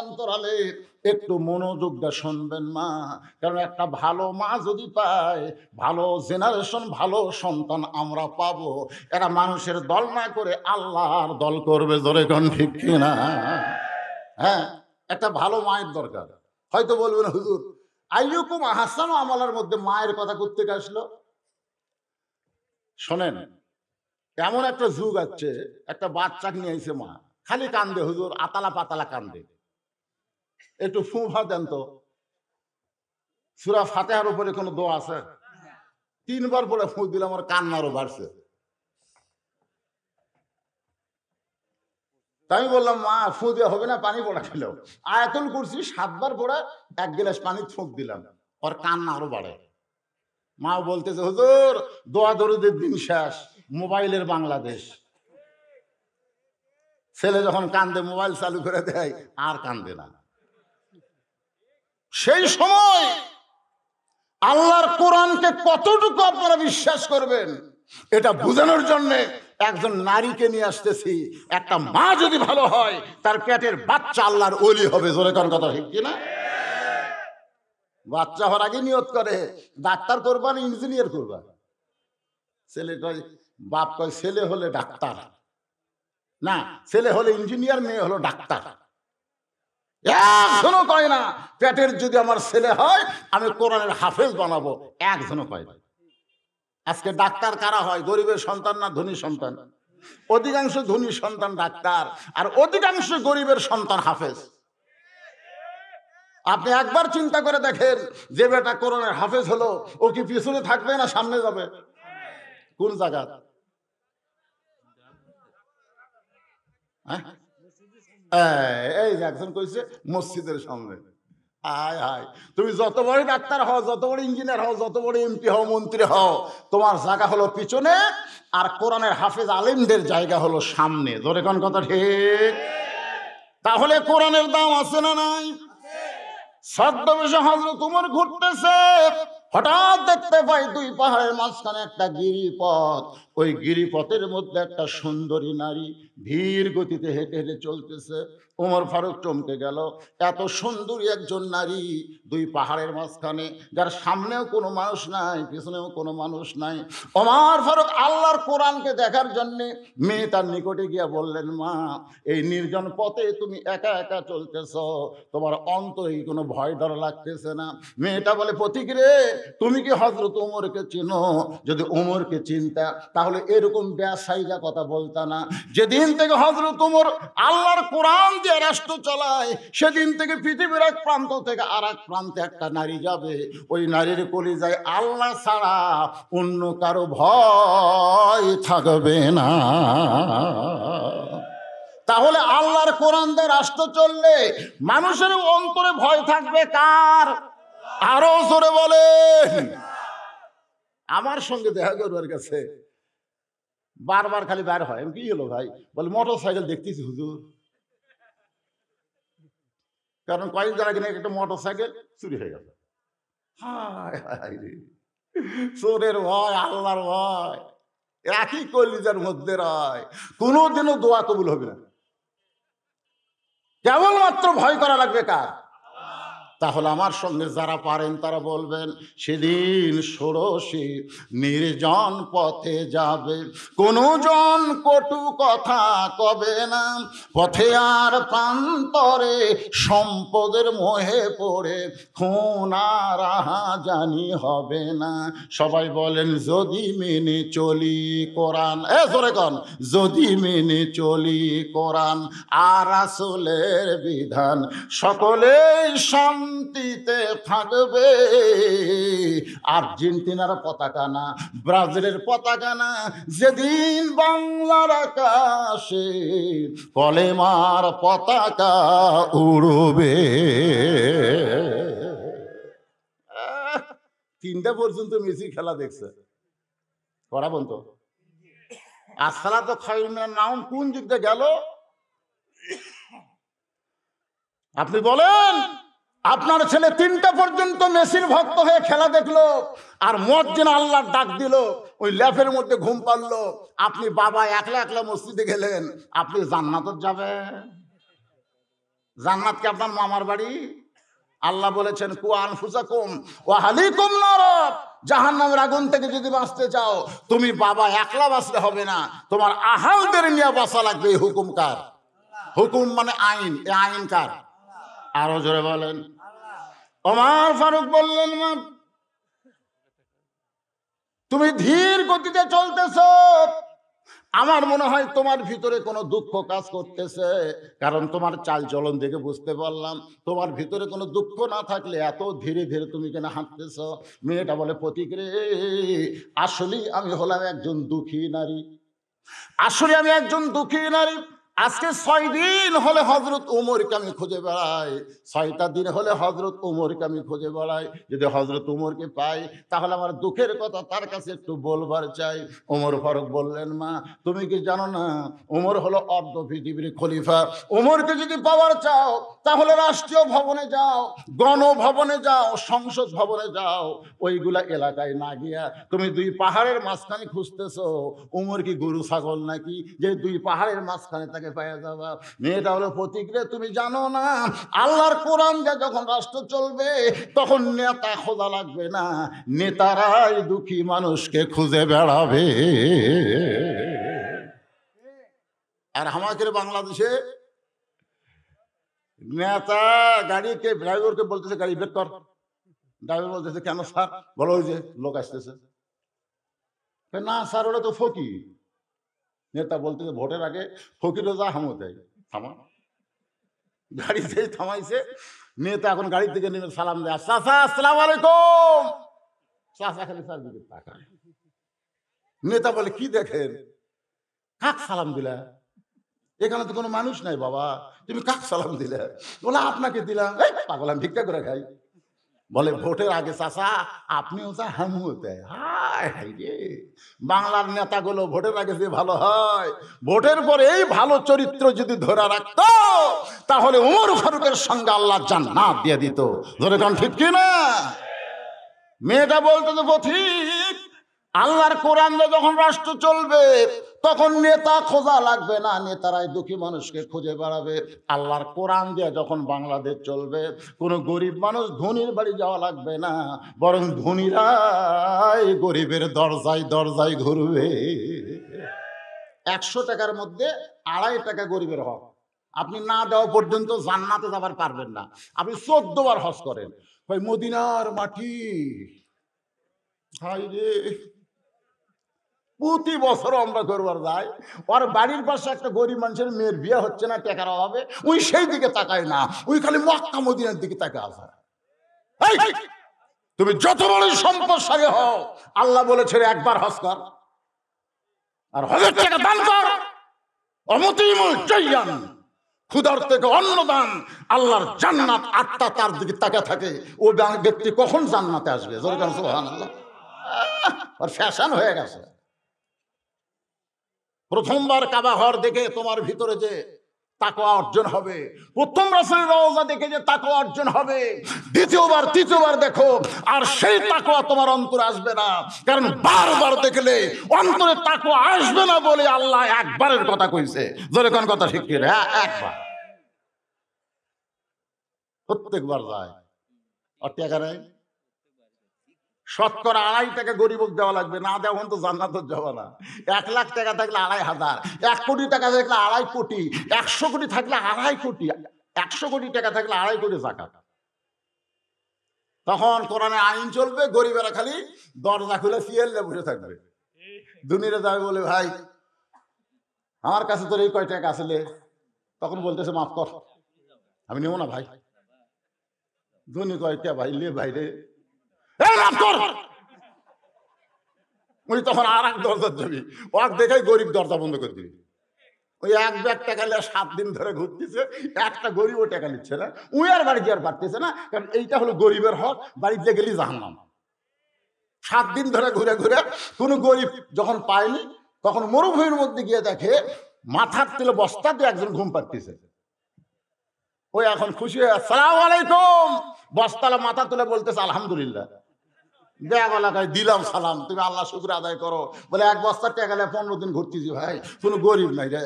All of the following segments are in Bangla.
অন্তরালে একটু মনোযোগ দিয়ে শুনবেন মা, কারণ একটা ভালো মা যদি পায়, ভালো জেনারেশন, ভালো সন্তান আমরা পাবো। এরা মানুষের দল না করে আল্লাহর দল করবে, জোরে কোন ঠিক কিনা? হ্যাঁ, একটা ভালো মায়ের দরকার। হয়তো বলবেন হুজুর আইয়ুকুম আহসানু আমালার মধ্যে মায়ের কথা করতে আসলো। শোনেন, এমন একটা যুগ আছে, একটা বাচ্চাকে নিয়ে আইছে মা, খালি কান্দে হুজুর, আতালা পাতালা কান্দে। একটু ফুঁফা দেন তো। সূরা ফাতিহার উপরে কোনো দোয়া আছে? 3 বার পরে ফুঁ দিলে আমার কান্নারও বাড়ছে। তাই আমি বললাম মা ফু দেওয়া হবে না, পানি পড়া খেল। আয়াতুল কুরসি 7 বার পড়া 1 গ্লাস পানি ফুঁক দিলাম, ওর কান্না আরো বাড়ে। মা বলতেছে হুজুর দোয়া দরুদের দিন শেষ, মোবাইলের বাংলাদেশ। ছেলে যখন কান্দে মোবাইল চালু করে দেয়, আর কান্দে না। সেই সময় আল্লাহর কোরআনকে কতটুকু আপনারা বিশ্বাস করবেন এটা বোঝানোর জন্য একজন নারীকে নিয়ে আসতেছি। একটা মা যদি ভালো হয়, তার পেটের বাচ্চা আল্লাহর ওলি হবে, জোরে কোন কথা ঠিক কিনা? বাচ্চা হওয়ার আগে নিয়ত করে ডাক্তার করবা না ইঞ্জিনিয়ার করবা। ছেলে কয়, বাপ কয় ছেলে হলে ডাক্তার না, ছেলে হলে ইঞ্জিনিয়ার, মেয়ে হলো ডাক্তার। একজনও কয় না পেটের যদি আমার ছেলে হয় আমি কোরআনের হাফেজ বানাবো, একজনও কয় না। আজকে ডাক্তার কারা হয়? গরিবের সন্তান না ধনী সন্তান? অধিকাংশ ধনী সন্তান ডাক্তার, আর অধিকাংশ গরিবের সন্তান হাফেজ। আপনি একবার চিন্তা করে দেখেন, যে বেটা কোরআনের হাফেজ হলো, ও কি পিছনে থাকবে না সামনে যাবে? কোন জায়গা? এই যে একজন কইছে মসজিদের সামনে। আয় হায়, তুমি যত বড় ডাক্তার হও, যত বড় ইঞ্জিনিয়ার হও, যত বড় এমপি হও, মন্ত্রী হও, তোমার জায়গা হলো পিছনে, আর কোরআনের হাফেজ আলেমদের জায়গা হলো সামনে। জোরে কোন কথা ঠিক? তাহলে কোরআনের দাম আছে না নাই? ছদ্মবেশে হযরত ওমর ঘুরতেছে, হঠাৎ দেখতে পাই 2 পাহাড়ের মাঝখানে একটা গিরিপথ। ওই গিরিপথের মধ্যে একটা সুন্দরী নারী ধীর গতিতে হেঁটে হেঁটে চলতেছে। ওমর ফারুক চমকে গেল, এত সুন্দরী একজন নারী 2 পাহাড়ের মাঝখানে, যার সামনেও কোনো মানুষ নাই, পিছনেও কোনো মানুষ নাই। ওমর ফারুক আল্লাহর কোরআনকে দেখার জন্যে মেয়েটার নিকটে গিয়া বললেন, মা এই নির্জন পথে তুমি একা একা চলতেছ, তোমার অন্তরে কোনো ভয় ডর লাগতেছে না? মেয়েটা বলে, পথিক রে, তুমি কি হযরত ওমরকে চিনো? যদি ওমরকে চিনতা তাহলে এরকম বেসাইজা কথা বলতা না। যেদিন থেকে হযরত ওমর আল্লাহর কোরআন দিয়ে রাষ্ট্র চালায়, সেদিন থেকে পৃথিবীর এক প্রান্ত থেকে আর এক প্রান্তে একটা নারী যাবে, ওই নারীর কলিজায় আল্লাহ ছাড়া অন্য কারো ভয় থাকবে না। তাহলে আল্লাহর কোরআন দিয়ে রাষ্ট্র চললে মানুষের অন্তরে ভয় থাকবে কার? আরো জোরে বলেন। আমার সঙ্গে দেখা করবার কাছে বারবার খালি বের হয়, কি হলো ভাই? বলে মোটর সাইকেল দেখতেছি হুজুর। কারণ কয়েকদিন আগে একটা মোটর সাইকেল চুরি হয়ে গেল। হায় হায় রে, চোরের ভয়, আল্লাহর ভয় একই কলিজার মধ্যে রয়। কোনোদিনও দোয়া কবুল হবে না, কেবলমাত্র ভয় করা লাগবে কার? তাহলে আমার সঙ্গে যারা পারেন তারা বলবেন, সেদিন ষোড়শী নির্জন পথে যাবে, কোনো জন কটু কথা কবে না, পথে আর প্রান্তরে সম্পদের মোহে পড়ে খুন আর রাহাজানি হবে না। সবাই বলেন, যদি মেনে চলি কোরআন, জোরে কন, যদি মেনে চলি কোরআন আর রাসূলের বিধান, সকলেই শান্তিতে থাকবে। আর্জেন্টিনার পতাকা না, ব্রাজিলের পতাকা না, যেদিন বাংলার আকাশে কলেমার পতাকা উড়বে। 3টা পর্যন্ত মেসি খেলা দেখছে, করাবন তো। আসসালা তো খায়রুন মিনান নাউম কোন যুদ্ধে গেল? আপনি বলেন, আপনার ছেলে 3টা পর্যন্ত মেসির ভক্ত হয়ে খেলা দেখলো, আর মুয়াজ্জিন আল্লাহর ডাক দিল, ওই ল্যাফের মধ্যে ঘুম পারলো। আপনি বাবা একলা একলা মসজিদে গেলেন, আপনি জান্নাতে যাবেন? জান্নাত কি আপনার মামার বাড়ি? আল্লাহ বলেছেন কু আনফুসাকুম ওয়া আহলিকুম নার, জাহান্নামের আগুন থেকে যদি বাঁচতে চাও তুমি বাবা একলা বাঁচলে হবে না, তোমার আহালদের নিয়ে বাঁচা লাগবে। এই হুকুম কার? হুকুম মানে আইন। এই আইন কার? আরো জোরে বলেন। ওমর ফারুক বললেন, মা তুমি ধীর গতিতে চলতেছো, আমার মনে হয় তোমার ভিতরে কোনো দুঃখ কাজ করতেছে, কারণ তোমার চাল চলন দেখে বুঝতে পারলাম তোমার ভিতরে কোনো দুঃখ না থাকলে এত ধীরে ধীরে তুমি কেন হাঁটতেছ। মেয়েটা বলে, প্রতীক রে, আসলেই আমি হলাম একজন দুঃখী নারী, আসলে আমি একজন দুঃখী নারী। আজকে 6 দিন হলে হযরত উমরকে আমি খুঁজে বেড়াই, 6টা দিন হলে হযরত উমরকে আমি খুঁজে বেড়াই। যদি হযরত উমরকে পাই তাহলে আমার দুঃখের কথা তার কাছে একটু বলবার চাই। ওমর ফারুক বললেন, মা তুমি কি জানো না উমর হলো অর্ধ পৃথিবীর খলিফা। উমরকে যদি পাওয়ার চাও তাহলে রাষ্ট্রীয় ভবনে যাও, গণভবনে যাও, সংসদ ভবনে যাও, ওইগুলা এলাকায় না গিয়া তুমি 2 পাহাড়ের মাঝখানে খুঁজতেছো। উমর কি গরু ছাগল নাকি যে 2 পাহাড়ের মাঝখানে তাকে পাওয়া যাবা? মেয়েটা হলো, প্রতীক রে, তুমি জানো না আল্লাহর কোরআন যা যখন রাষ্ট্র চলবে তখন নেতা খোঁজা লাগবে না, নেতারাই দুঃখী মানুষকে খুঁজে বেড়াবে। আর আমাদের বাংলাদেশে নেতা গাড়িকে ড্রাইভারকে বলতেছে গাড়ি বের কর, ড্রাইভার বলতেছে কেন স্যার? বলো ওই যে লোক আসতেছে। না স্যার ওরা তো ফকির। নেতা বলতেছে ভোটের আগে ফকিরও যা হামও দেয়, থামা। গাড়ি যেই থামাইছে, নেতা এখন গাড়ি থেকে নেমে সালাম দেয়, চাচা আসসালামু আলাইকুম। চাচা খালি স্যার দিকে তাকায়। নেতা বলে, কি দেখেন? কাক সালাম দিলা? এখানে তো কোনো মানুষ নাই বাবা, তুমি কাক সালাম দিলে? বলে আপনাকে দিলাম। এই পাগল, আমি ভিক্ষা করে খাই। বলে ভোটের আগে চাচা আপনিও যা হামিও দেয়। হায় হায় রে, বাংলার নেতাগুলো ভোটের আগে যে ভালো হয়, ভোটের পরে এই ভালো চরিত্র যদি ধরে রাখতো তাহলে ওমর ফারুকের সঙ্গে আল্লাহ জান্নাত দিয়ে দিত। ধরে কারণ ঠিক কি না? মেয়েটা বলতো যে পথিক, আল্লাহর কোরআন যখন রাষ্ট্র চলবে তখন নেতা খোঁজা লাগবে না, নেতারাই দুঃখী মানুষকে খুঁজে বেড়াবে। আল্লাহর কোরআন দিয়ে যখন বাংলাদেশ চলবে কোনো গরিব মানুষ ধনীর বাড়ি যাওয়া লাগবে না, বরং ধনীরাই গরিবের দরজায় দরজায় ঘুরবে। 100 টাকার মধ্যে 2.5 টাকা গরিবের হক। আপনি না দেওয়া পর্যন্ত জান্নাতে যাবার পারবেন না। আপনি 14 বার হজ করেন, ওই মদিনার মাটি, হাই রে, প্রতি বছর আমরা করবার যাই। ওর বাড়ির পাশে একটা গরিব মানুষের মেয়ের বিয়ে হচ্ছে না টাকার অভাবে, ওই সেই দিকে তাকায় না, ওই খালি মক্কা মদিনার দিকে তাকায় আছে। তুমি যত বড় সম্পদশালী হও, আল্লাহ বলেছে একবার হজ কর আর হজের টাকা দান কর। অমতিমুল জাইয়ান, ক্ষুধার থেকে অন্ন দান, আল্লাহর জান্নাত আত্মা তার দিকে তাকিয়ে থাকে। ও ব্যক্তি কখন জান্নাতে আসবে? সুবহানাল্লাহ। আর ফ্যাশন হয়ে গেছে। প্রথমবার কাবা ঘর দেখে তোমার ভিতরে যে তাকওয়া অর্জন হবে, প্রথম রাসূলের রওজা দেখে যে তাকওয়া অর্জন হবে, দ্বিতীয়বার তৃতীয়বার দেখো আর সেই তাকওয়া তোমার অন্তরে আসবে না। কারণ বারবার দেখলে অন্তরে তাকওয়া আসবে না বলে আল্লাহ একবারের কথা কইছে। জোরে কোন কথা ঠিক কি? একবার। প্রত্যেকবার যায় আর টাকা নেই। শতকরা 2.5 টাকা গরিবক দেওয়া লাগবে, না দেওয়া তো জান্নাতের যাওয়া না। 1 লাখ টাকা থাকলে 2,500, 1 কোটি টাকা থাকলে 2.5 কোটি, 100 কোটি থাকলে 2.5 কোটি, 100 কোটি টাকা থাকলে 2.5 কোটি যাকাত। তখন কোরআনে আইন চলবে, গরিবেরা খালি দরজা খুলে সিয়ালে বসে থাকবে। দুনিয়াতে যাবে বলে, ভাই আমার কাছে তোর এই কয় টাকা আসলে, তখন বলতেছে মাফ কর, আমি নেবো না ভাই। ধনী কয়টা ভাই লে ভাই রে, উনি তখন আর এক দরজার যাবি, ওয়াক দেখাই গরিব দরজা বন্ধ করে দিবি। ওই 1 ব্যাগ টাকা নিয়ে 7 দিন ধরে ঘুরতেছে, একটা গরিবও টাকা নিচ্ছে না, উই আর বাড়ি যাওয়ার পারতেছে না, কারণ এইটা হলো গরিবের হক, বাড়িতে গেলি জাহান্নাম। 7 দিন ধরে ঘুরে ঘুরে কোনো গরিব যখন পায়নি, তখন মরুভূমির মধ্যে গিয়ে দেখে মাথার তেলে বস্তা দিয়ে একজন ঘুম পাড়তেছে। ওই এখন খুশি হয়ে আসসালামু আলাইকুম, বস্তালা মাথা তুলে বলতেছে আলহামদুলিল্লাহ। ব্যাগ এলাকায় দিলাম সালাম, তুমি আল্লাহ শুকর আদায় করো। বলে 1 বস্তা টাকা গেলে 15 দিন ঘুরতেছি ভাই, কোনো গরিব নাই রে।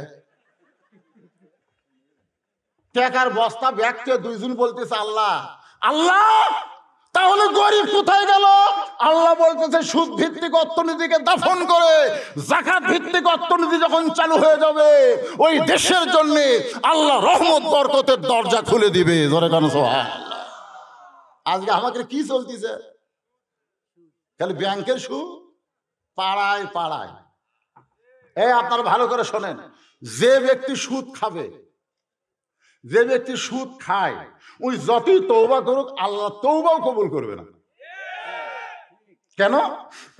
টাকার বস্তা ব্যাগকে দুইজন বলতেছে আল্লাহ আল্লাহ, তাহলে গরিব কোথায় গেল? আল্লাহ বলতেছে সুদ ভিত্তিক অর্থনীতিকে দাফন করে যাকাত ভিত্তিক অর্থনীতি যখন চালু হয়ে যাবে ওই দেশের জন্য আল্লাহ রহমত বরকতের দরজা খুলে দিবে। জোরে কান সুবহানাল্লাহ। আজকে আমাকে কি চলতেছে? খালি ব্যাংকের সুদ, পাড়ায় পাড়ায়। এই আপনারা ভালো করে শোনেন, যে ব্যক্তি সুদ খাবে, যে ব্যক্তি সুদ খায়, ওই যতই তওবা করুক আল্লাহ তওবাও কবুল করবে না। কেন?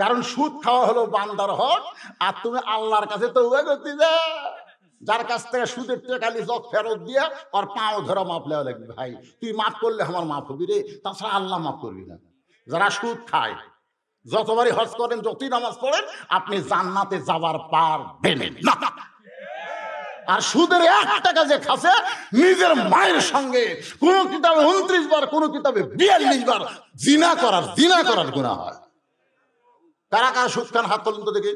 কারণ সুদ খাওয়া হলো বান্দার হক, আর তুমি আল্লাহর কাছে তওবা করতে যাও। যার কাছ থেকে সুদের টাকা লিজক ফেরত দিয়ে আর পাও ধরা মাপ লেওয়া লাগবে। ভাই তুই মাফ করলে আমার মাফ হবি রে, তাছাড়া আল্লাহ মাফ করবি না। যারা সুদ খায়, যতবারই হজ করেন, যতই নামাজ পড়েন, আপনি জান্নাতে যাবার পারবেন না। আর সুদের 1 টাকা যে খাসে, নিজের মায়ের সঙ্গে কোন কিতাবে 29 বার, কোন কিতাবে 42 বার জিনা করার গুনাহ হয়। কারা কারা সুদ খান হাত তুলুন তো দেখি।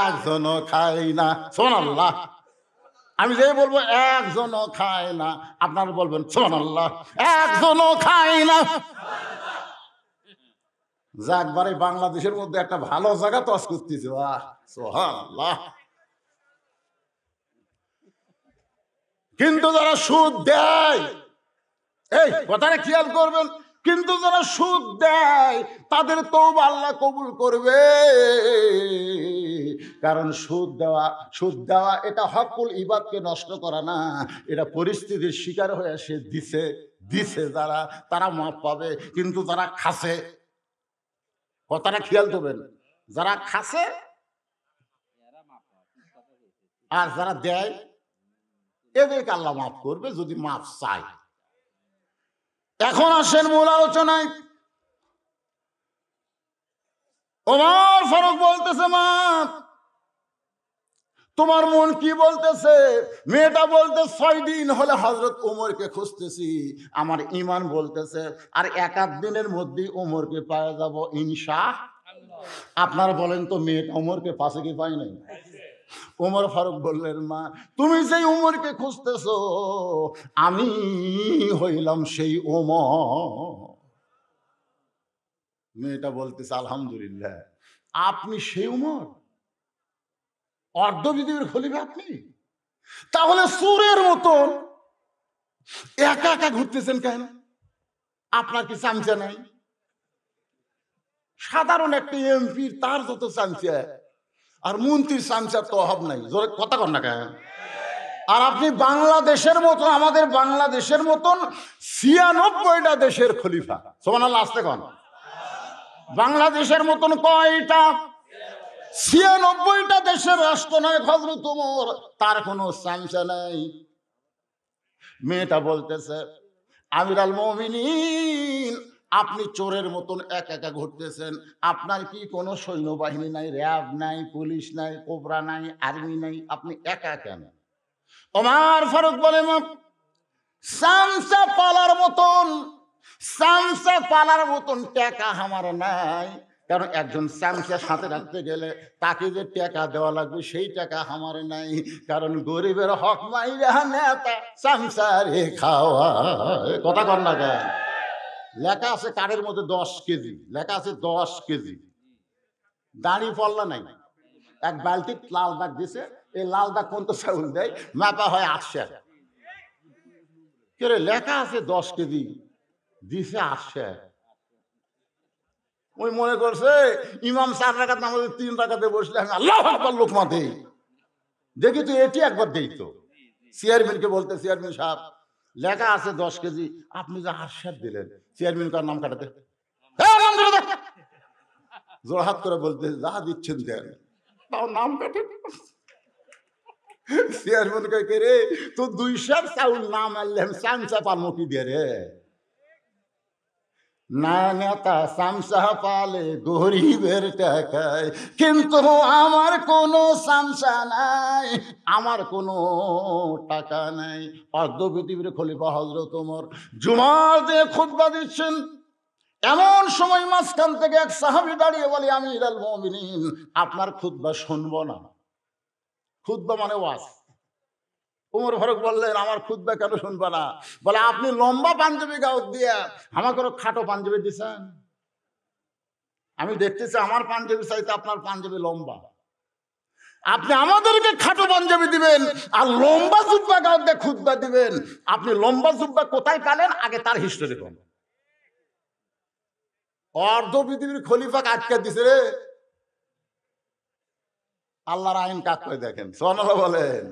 একজনও খায় না, সুবহানাল্লাহ। আমি যে বলবো একজনও খায় না, আপনারা বলবেন সুবহানাল্লাহ। একজনও খায় না। যাকবারে বাংলাদেশের মধ্যে একটা ভালো জায়গা তস করতেছে। বাহ, সুবহানাল্লাহ। কিন্তু যারা সুদ দেয়, এই কথাটা খেয়াল করবেন, কিন্তু যারা সুদ দেয় তাদের তওবা আল্লাহ কবুল করবে। কারণ সুদ দেওয়া এটা হকুল ইবাদকে নষ্ট করা না, এটা পরিস্থিতির শিকার হয়ে সে দিছে যারা, তারা মাপ পাবে। কিন্তু যারা খাসে, কথাটা খেয়াল করবেন, যারা খাসে আর যারা দেয়, এদেরকে আল্লাহ মাফ করবে যদি মাফ চায়। এখন আসেন মূল আলোচনায়। ওমর ফারুক বলতেছে, মা তোমার মন কি বলতেছে? মেয়েটা বলতে 6 দিন হলে হযরত ওমরকে খুঁজতেছি, আমার ঈমান বলতেছে আর 1-8 দিনের মধ্যেই ওমরকে পাওয়া যাব ইনশাআল্লাহ। আপনারা বলেন তো, মেয়েটা ওমরকে পাশে কি পায় নাই? ওমর ফারুক বললেন, মা তুমি যেই ওমরকে খুঁজতেছো আমি হইলাম সেই ওমর। মেয়েটা বলতেছে, আলহামদুলিল্লাহ, আপনি সেই ওমর, অর্ধ পৃথিবীর খলিফা আপনি? তাহলে সুরের মতন একা একা ঘুরতেছেন কেন? আপনার কি চামচা নাই? সাধারণ একটা এমপির তার যত চামচা, আর মন্ত্রীর চামচার তো অভাব নাই। জোরে কথা কন না কেন? আর আপনি বাংলাদেশের মতন, আমাদের বাংলাদেশের মতন 96টা দেশের খলিফা। সুবহানাল্লাহ, আসতে কন। বাংলাদেশের মতন কয়টা? 96টা দেশের রাষ্ট্রনায়ক হযরত ওমর, তার কোনো চামচা নাই। মেয়েটা বলতেছে, আমিরুল মুমিনিন, আপনি চোরের মতন একা একা ঘুরতেছেন, আপনার কি কোনো সৈন্যবাহিনী নাই, র্যাব নাই, পুলিশ নাই, কোবরা নাই, আর্মি নাই, আপনি একা কেন? ওমর ফারুক বলে, চামচা পালার মতন টাকা আমার নাই। কারণ একজন চামচা সাথে রাখতে গেলে তাকে যে টাকা দেওয়া লাগবে সেই টাকা আমার নাই। কারণ গরিবের হক মাইরা নেতা চামচা রে খাওয়া। কথা কর না কেন? লেখা আছে কার্ডের মধ্যে 10 কেজি, লেখা আছে 10 কেজি। দাঁড়ি পড়লা নাই, এক বালতি লাল দাগ দিছে, এই লাল দাগ কোন তো চাউল দেয়, মাপা হয় 800। কে লেখা আছে 10 কেজি, দিছে 800। ওই মনে করছে ইমাম 4 রাকাত নামাজে 3 রাকাতে বসলে আমি আল্লাহু আকবার লোকমা দেই, দেখি তো এটি একবার দেই তো। চেয়ারম্যানকে বলতে, চেয়ারম্যান সাহেব লেখা আছে 10 কেজি, আপনি যে 800 দিলেন। চেয়ারম্যান কার নাম কাটাতে, জোড়হাত করে বলতে, যা দিচ্ছেন দেন, তাও নাম কাটে। চেয়ারম্যান কে রে, তো 200 চাউল নাম আনলে আমি চামচা পালমো কি দিয়ে রে? না নেতা চামচা পালে গরিবের টাকায়, কিন্তু আমার কোনো চামচা নাই, আমার কোনো টাকা নাই। অর্ধ পৃথিবীর খলিফা হযরত ওমর জুমার দিয়ে খুতবা দিচ্ছেন। এমন সময় মাঝখান থেকে এক সাহাবী দাঁড়িয়ে বলে, আমিরুল মুমিনিন, আপনার খুতবা শুনবো না। খুতবা মানে ওয়াজ। ওমর ফারুক বললেন, আমার খুতবা কেন শুনবা না? বলে, আপনি লম্বা পাঞ্জাবি গাউত দিয়া আমাকে খাটো পাঞ্জাবি দিছেন। আমি দেখতেছি আমার পাঞ্জাবি চাইতে আপনার পাঞ্জাবি লম্বা। আপনি আমাদেরকে খাটো পাঞ্জাবি দিবেন আর লম্বা জুব্বা গাউত দিয়ে খুতবা দিবেন। আপনি লম্বা জুব্বা কোথায় পেলেন আগে তার হিস্টোরি কোন? অর্ধ পৃথিবীর খলিফাকে আটকে দিছে রে। আল্লাহর আইন কাজ করে দেখেন, সুবহানাল্লাহ বলেন।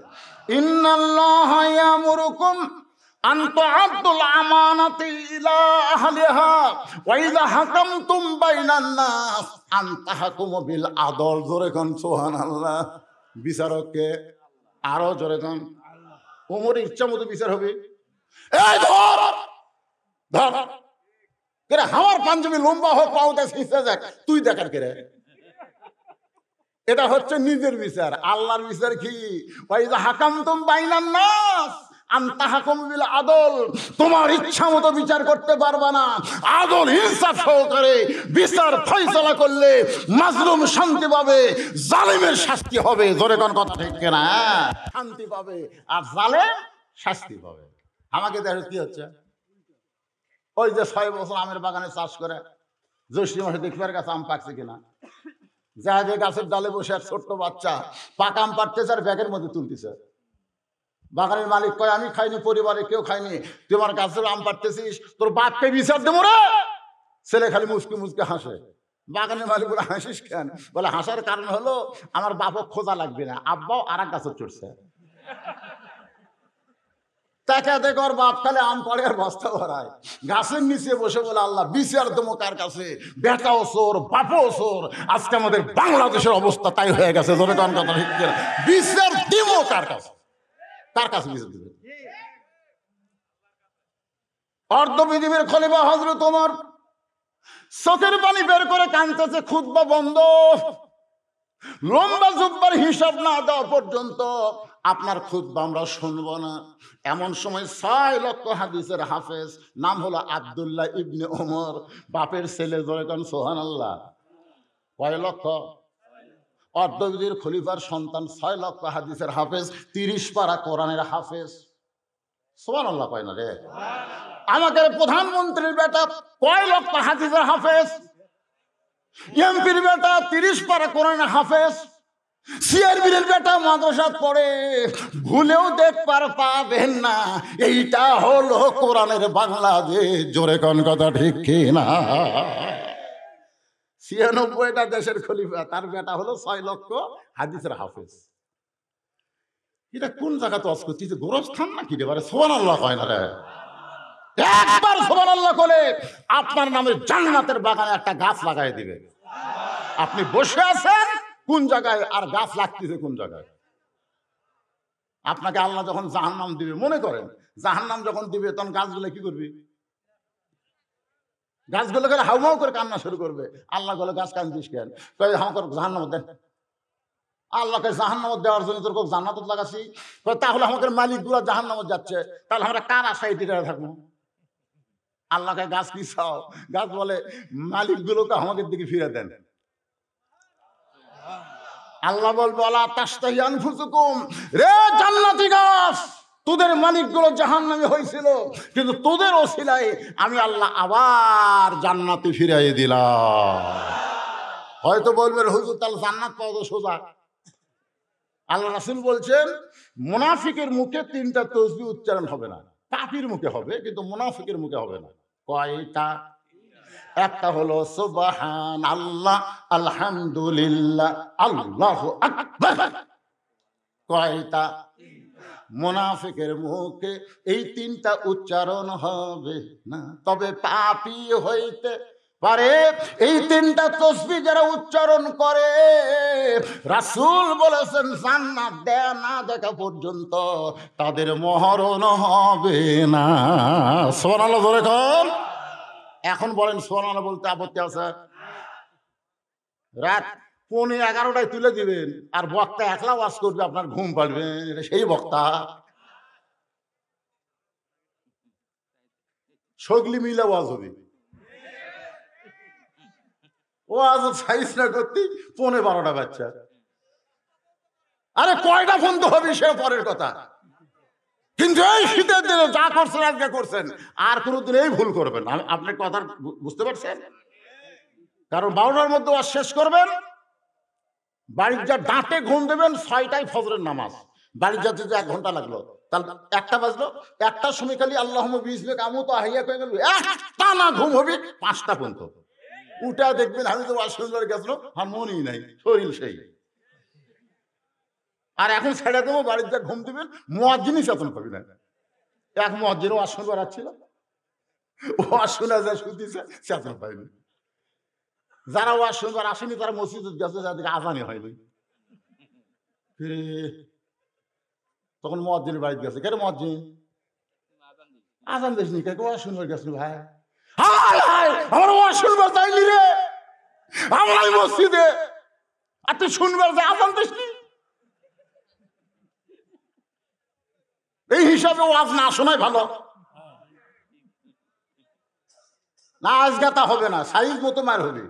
ইন্নাল্লাহা ইয়ামুরুকুম আন তুআদ্দুল আমানাতি ইলা আহলিহা ওয়া ইযা হাকামতুম বাইনান নাস আন তাহকুমু বিল আদল। জোরে কোন সুবহানাল্লাহ। বিচারককে আরো জোরে কোন। ওমরের ইচ্ছা মতো বিচার হবে। এই ধর ধর কেরে, আমার পাঞ্জাবি লম্বা হোক পাউটা ছিঁচে যাক, তুই দেখার কেরে। এটা হচ্ছে নিজের বিচার। আল্লাহর বিচার কি? ওয়াইযা হাকামতুম বাইনান নাস আন তাহকুমু বিল আদল। তোমার ইচ্ছা মতো বিচার করতে পারবা না। আদল ইনসাফ সহকারে বিচার ফয়সালা করলে মাজলুম শান্তি পাবে, জালেমের শাস্তি হবে। জোরে কোন কথা ঠিক কিনা? শান্তি পাবে আর জালেম শাস্তি পাবে। আমাকে দেখো কি হচ্ছে। ওই যে 6 বছর আমের বাগানে চাষ করে জ্যৈষ্ঠ মাসে দেখবার কাছে আম পাকছে কিনা, যা যে গাছের ডালে বসে আর ছোট্ট বাচ্চা পাকা আম পাড়তেছে আর ব্যাগের মধ্যে তুলতেছে। বাগানের মালিক কয়, আমি খাইনি, পরিবারে কেউ খায়নি, তুই আমার গাছের আম পাড়তেছিস, তোর বাপকে বিচার দেবো রে। ছেলে খালি মুসকে মুসকে হাসে। বাগানের মালিক বলে, হাসিস কেন? বলে, হাসার কারণ হলো আমার বাপও খোঁজা লাগবে না, আব্বাও আর এক গাছে চড়ছে। টাকা দেখো ওর বাপ খালে আম পড়ে আর বস্তা ভরায়, গাছের নিচে বসে বলে, আল্লাহ বিচার দেবো কার কাছে? বেটাও চোর, বাপও চোর। আজকে আমাদের বাংলাদেশের অবস্থা তাই হয়ে গেছে। ধরে কোন কথা ঠিক কিনা? বিচার দেবো কার কাছে? কার কাছে বিচার দেবে? অর্ধ পৃথিবীর খলিফা হযরত ওমর চোখের পানি বের করে কাঁদতেছে, খুতবা বন্ধ। লম্বা জুব্বার হিসাব না দেওয়া পর্যন্ত আপনার খুতবা আমরা শুনবো না। এমন সময় 6 লক্ষ হাদিসের হাফেজ, নাম হলো আব্দুল্লাহ ইবনে ওমর, বাপের ছেলে। জোরে কোন সুবহানাল্লাহ। কয় লক্ষ? অর্ধবিদির খলিফার সন্তান 6 লক্ষ হাদিসের হাফেজ, 30 পারা কোরআনের হাফেজ। সুবহানাল্লাহ কয় না রে? আমাদের প্রধানমন্ত্রীর বেটা কয় লক্ষ হাদিসের হাফেজ, এমপির বেটা 30 পারা কোরআনের হাফেজ, সিআরবির বেটা মাদ্রাসা পড়ে, ভুলেও দেখবার পাবেন না। এইটা হলো কোরআনের বাংলাদেশ। জোরে কোন কথা ঠিক কিনা? 96টা দেশের খলিফা, তার বেটা হলো 6 লক্ষ হাদিসের হাফেজ। এটা কোন জায়গা তো করছি? গোরস্থান নাকি রে? সুবহানাল্লাহ কয় না রে? একবার সুবহানাল্লাহ করে আপনার নামে জান্নাতের বাগানে একটা গাছ লাগাই দিবে। আপনি বসে আছেন কোন জায়গায় আর গাছ লাগতেছে কোন জায়গায়? আপনাকে আল্লাহ যখন জাহান্নাম দিবে, মনে করেন জাহান্নাম যখন দিবে, তখন গাছগুলো কি করবে? গাছগুলো করে হাউমাউ করে কান্না শুরু করবে। আল্লাহ বলে, গাছ কান্দিস কেন? কয়, হাউ করে জাহান্নাম দেন। আল্লাহকে জাহান্নাম দেওয়ার জন্য তোর জান্নাত লাগাছি। তাহলে আমাদের মালিকগুলো জাহান্নাম যাচ্ছে, তাহলে আমরা কার আশায় টিকে থাকবো? আল্লাহকে গাছ কি চাও? গাছ বলে, মালিকগুলোকে আমাদের দিকে ফিরে দেন। আল্লাহ বলবে, ওয়ালা তাশতাহি আনফুসুকুম, রে জান্নাতি গাছ, তোদের মালিকগুলো জাহান্নামী হয়েছিল, কিন্তু তোদের ওসিলায় আমি আল্লাহ আবার জান্নাতে ফিরাই দিলাম। হয়তো বলবেন, হুজুর তাহলে জান্নাত পাওয়া তো সোজা। আল্লাহ রাসূল বলছেন, মুনাফিকের মুখে 3টা তাসবিহ উচ্চারণ হবে না, কাফির মুখে হবে, কিন্তু মুনাফিকের মুখে হবে না। কয়টা? একটা হলো সুবহানাল্লাহ, আলহামদুলিল্লাহ, আল্লাহু আকবার। কয়টা? মুনাফিকের মুখে এই 3টা উচ্চারণ হবে না, তবে পাপী হইতে পারে। এই 3টা তাসবিহ যারা উচ্চারণ করে, রাসূল বলেছেন জান্নাত দেয়া না দেখা পর্যন্ত তাদের মরণ হবে না। সুবহানাল্লাহ বলে কোন? এখন বলেন সুবহানাল্লাহ বলতে আপত্তি আছে? রাত 11:15 তুলে দিবেন আর বক্তা একলা ওয়াজ করবে, আপনার ঘুম পাড়বে। সেই বক্তা সগলি মিলে ওয়াজ হবে। ওয়াজ সাইজ না করতে 11:15 বাচ্চা। আরে কয়টা ফোন তো হবে সে পরের কথা। কিন্তু এই শীতের দিনে যা করছেন আজকে করছেন, আর কোনোদিন এই ভুল করবেন। আপনার কথা বুঝতে পারছেন? কারণ 12টার মধ্যে ওয়াজ শেষ করবেন, বাড়ির যা দাঁতে ঘুম দেবেন, 6টায় ফজরের নামাজ। বাড়ির যাতে যে 1 ঘন্টা লাগলো, তাহলে 1টা বাজলো, 1টার সময় খালি আল্লাহুম্মা বিসমিক আমু তো আহিয়া হয়ে গেল, একটা না ঘুম হবে 5টা পর্যন্ত। উঠা দেখবেন আমি তো ওয়াজ শুনবার গেছিল, আর মনই নাই, শরীর সেই। আর এখন ছেড়ে দেবো, বাড়ির যা ঘুম দিবেন, মুয়াজ্জিনই চেতন পাবি না। এক মুয়াজ্জিন ওয়াজ শুনবার আসছিল, ওয়াজ শোনা যায় শুনতেছে, চেতন পাইনি। যারা ওয়াজ শুনবার আসেনি তারা মসজিদে গেছে, যাদেরকে আজানই হয়নি। তখন মুয়াজ্জিনের বাড়িতে গেছে, কেন মুয়াজ্জিন আজান দিসনি, কে ওয়াজ শুনবার গেছিল? ভাই হায় হায়, আমার ওয়াজ শুনবার চাইলি রে, আমরাই মসজিদে, আর তুই শুনবার যে আজান দিসনি। এই হিসাবে ওয়াজ না শোনাই ভালো। না আজগাতা হবে না, সাইজ মতো মার হবে,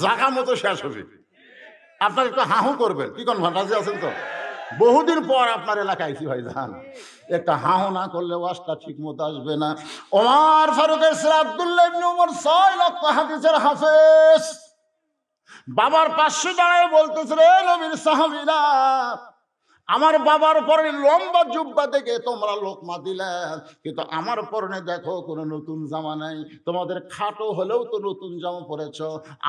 জাগা মতো শেষ হবে। আপনার একটু হাহু করবেন, কি কোন রাজি আছেন তো? বহুদিন পর আপনার এলাকায় আইছি ভাই জান, একটা হাহু না করলে ওয়াজটা ঠিক মতো আসবে না। ওমর ফারুকের ছেলে আব্দুল্লাহ ইবনে ওমর 6 লক্ষ হাদিসের হাফেজ, বাবার পাশে দাঁড়ায় বলতেছে, রে নবীর সাহাবীরা, আমার বাবার পরনে লম্বা জুব্বা দেখে তোমরা লোকমা দিলে, কিন্তু আমার পরনে দেখো কোনো নতুন জামা নাই। তোমাদের খাটো হলেও তো নতুন জামা পরেছ,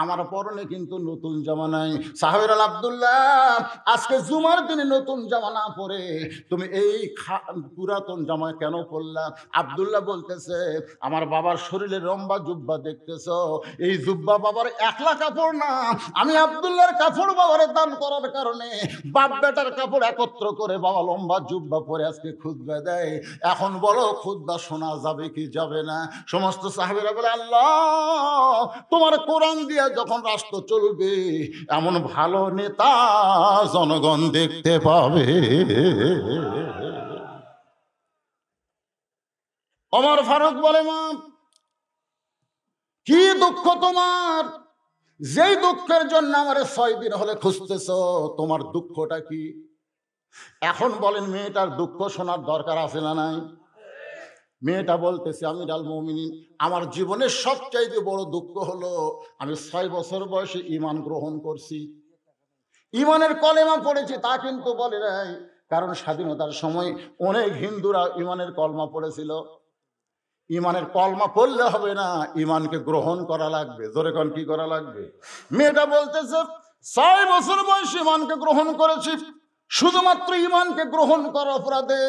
আমার পরনে কিন্তু নতুন জামা নাই। সাহাবীরা, আব্দুল্লাহ আজকে জুমার দিনে নতুন জামা না পরে তুমি এই পুরাতন জামা কেন পরলা? আব্দুল্লাহ বলতেছে, আমার বাবার শরীরে লম্বা জুব্বা দেখতেছ, এই জুব্বা বাবার একলা কাপড় না, আমি আব্দুল্লাহর কাপড় বাবারে দান করার কারণে বাপ বেটার কাপড় একত্র করে বাবা লম্বা জুব্বা পরে আজকে খুতবা দেয়। এখন বলো খুতবা শোনা যাবে কি যাবে না? সমস্ত সাহাবীরা বলে, আল্লাহ তোমার কোরআন দিয়ে যখন রাষ্ট্র চলবে, এমন ভালো নেতা জনগণ দেখতে পাবে। ওমর ফারুক বলে, মা কি দুঃখ তোমার, যেই দুঃখের জন্য আমার 6 দিন হলে খুঁজতেছ, তোমার দুঃখটা কি? এখন বলেন, মেয়েটার দুঃখ শোনার দরকার আছে না নাই? মেয়েটা বলতেছে, আমিরুল মুমিনিন, আমার জীবনের সবচাইতে বড় দুঃখ হলো আমি 6 বছর বয়সে ঈমান গ্রহণ করছি, ঈমানের কলেমা পড়েছি। তা কিন্তু বলে নাই, কারণ স্বাধীনতার সময় অনেক হিন্দুরা ঈমানের কলমা পড়েছিল। ঈমানের কলমা পড়লে হবে না, ঈমানকে গ্রহণ করা লাগবে। জোরে কোন, কি করা লাগবে? মেয়েটা বলতেছে, 6 বছর বয়সে ঈমানকে গ্রহণ করেছি, শুধুমাত্র ঈমানকে গ্রহণ করার অপরাধে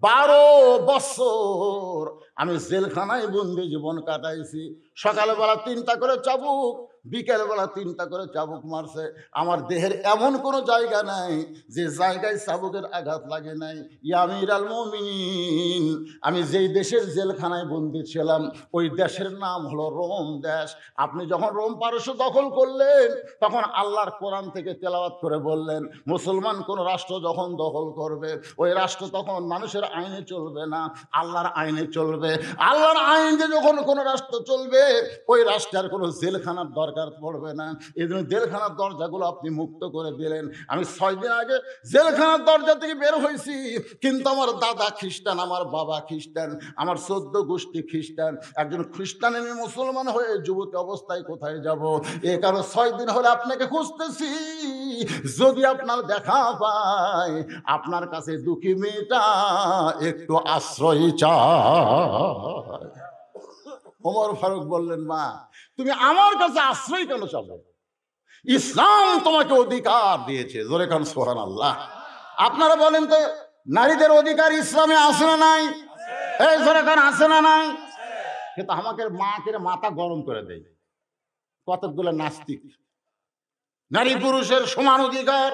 12 বছর আমি জেলখানায় বন্দি জীবন কাটাইছি। সকালবেলা 3টা করে চাবুক, বিকেলবেলা 3টা করে চাবুক মারছে। আমার দেহের এমন কোনো জায়গা নাই যে জায়গায় চাবুকের আঘাত লাগে নাই। ইয়া আমিরুল মুমিনিন, আমি যেই দেশের জেলখানায় বন্দি ছিলাম ওই দেশের নাম হলো রোম দেশ। আপনি যখন রোম পারস্য দখল করলেন, তখন আল্লাহর কোরআন থেকে তেলাওয়াত করে বললেন, মুসলমান কোন রাষ্ট্র যখন দখল করবে, ওই রাষ্ট্র তখন মানুষের আইনে চলবে না, আল্লাহর আইনে চলবে। আল্লাহর আইনে যখন কোনো রাষ্ট্র চলবে, ওই রাষ্ট্রের কোনো জেলখানার দরকার পড়বে না। এই জন্য জেলখানার দরজাগুলো আপনি মুক্ত করে দিলেন। আমি 6 দিন আগে জেলখানার দরজা থেকে বের হয়েছি, কিন্তু আমার দাদা খ্রিস্টান, আমার বাবা খ্রিস্টান, আমার 14 গোষ্ঠী খ্রিস্টান। একজন খ্রিস্টান আমি মুসলমান হয়ে যুবতী অবস্থায় কোথায় যাব? এ কারণে 6 দিন হলে আপনাকে খুঁজতেছি। যদি আপনার দেখা পায়, আপনার কাছে দুঃখী মেয়েটা একটু আশ্রয় চায়। ওমর ফারুক বললেন, মা তুমি আমার কাছে আশ্রয় কেন চাবে? ইসলাম তোমাকে অধিকার দিয়েছে। জোরে কান সুবহানাল্লাহ। আপনারা বলেন তো, নারীদের অধিকার ইসলামে আছে না নাই? এই জোরে কান, আছে না নাই? কিন্তু আমাকে মাথা গরম করে দেয় কতগুলো নাস্তিক। নারী পুরুষের সমান অধিকার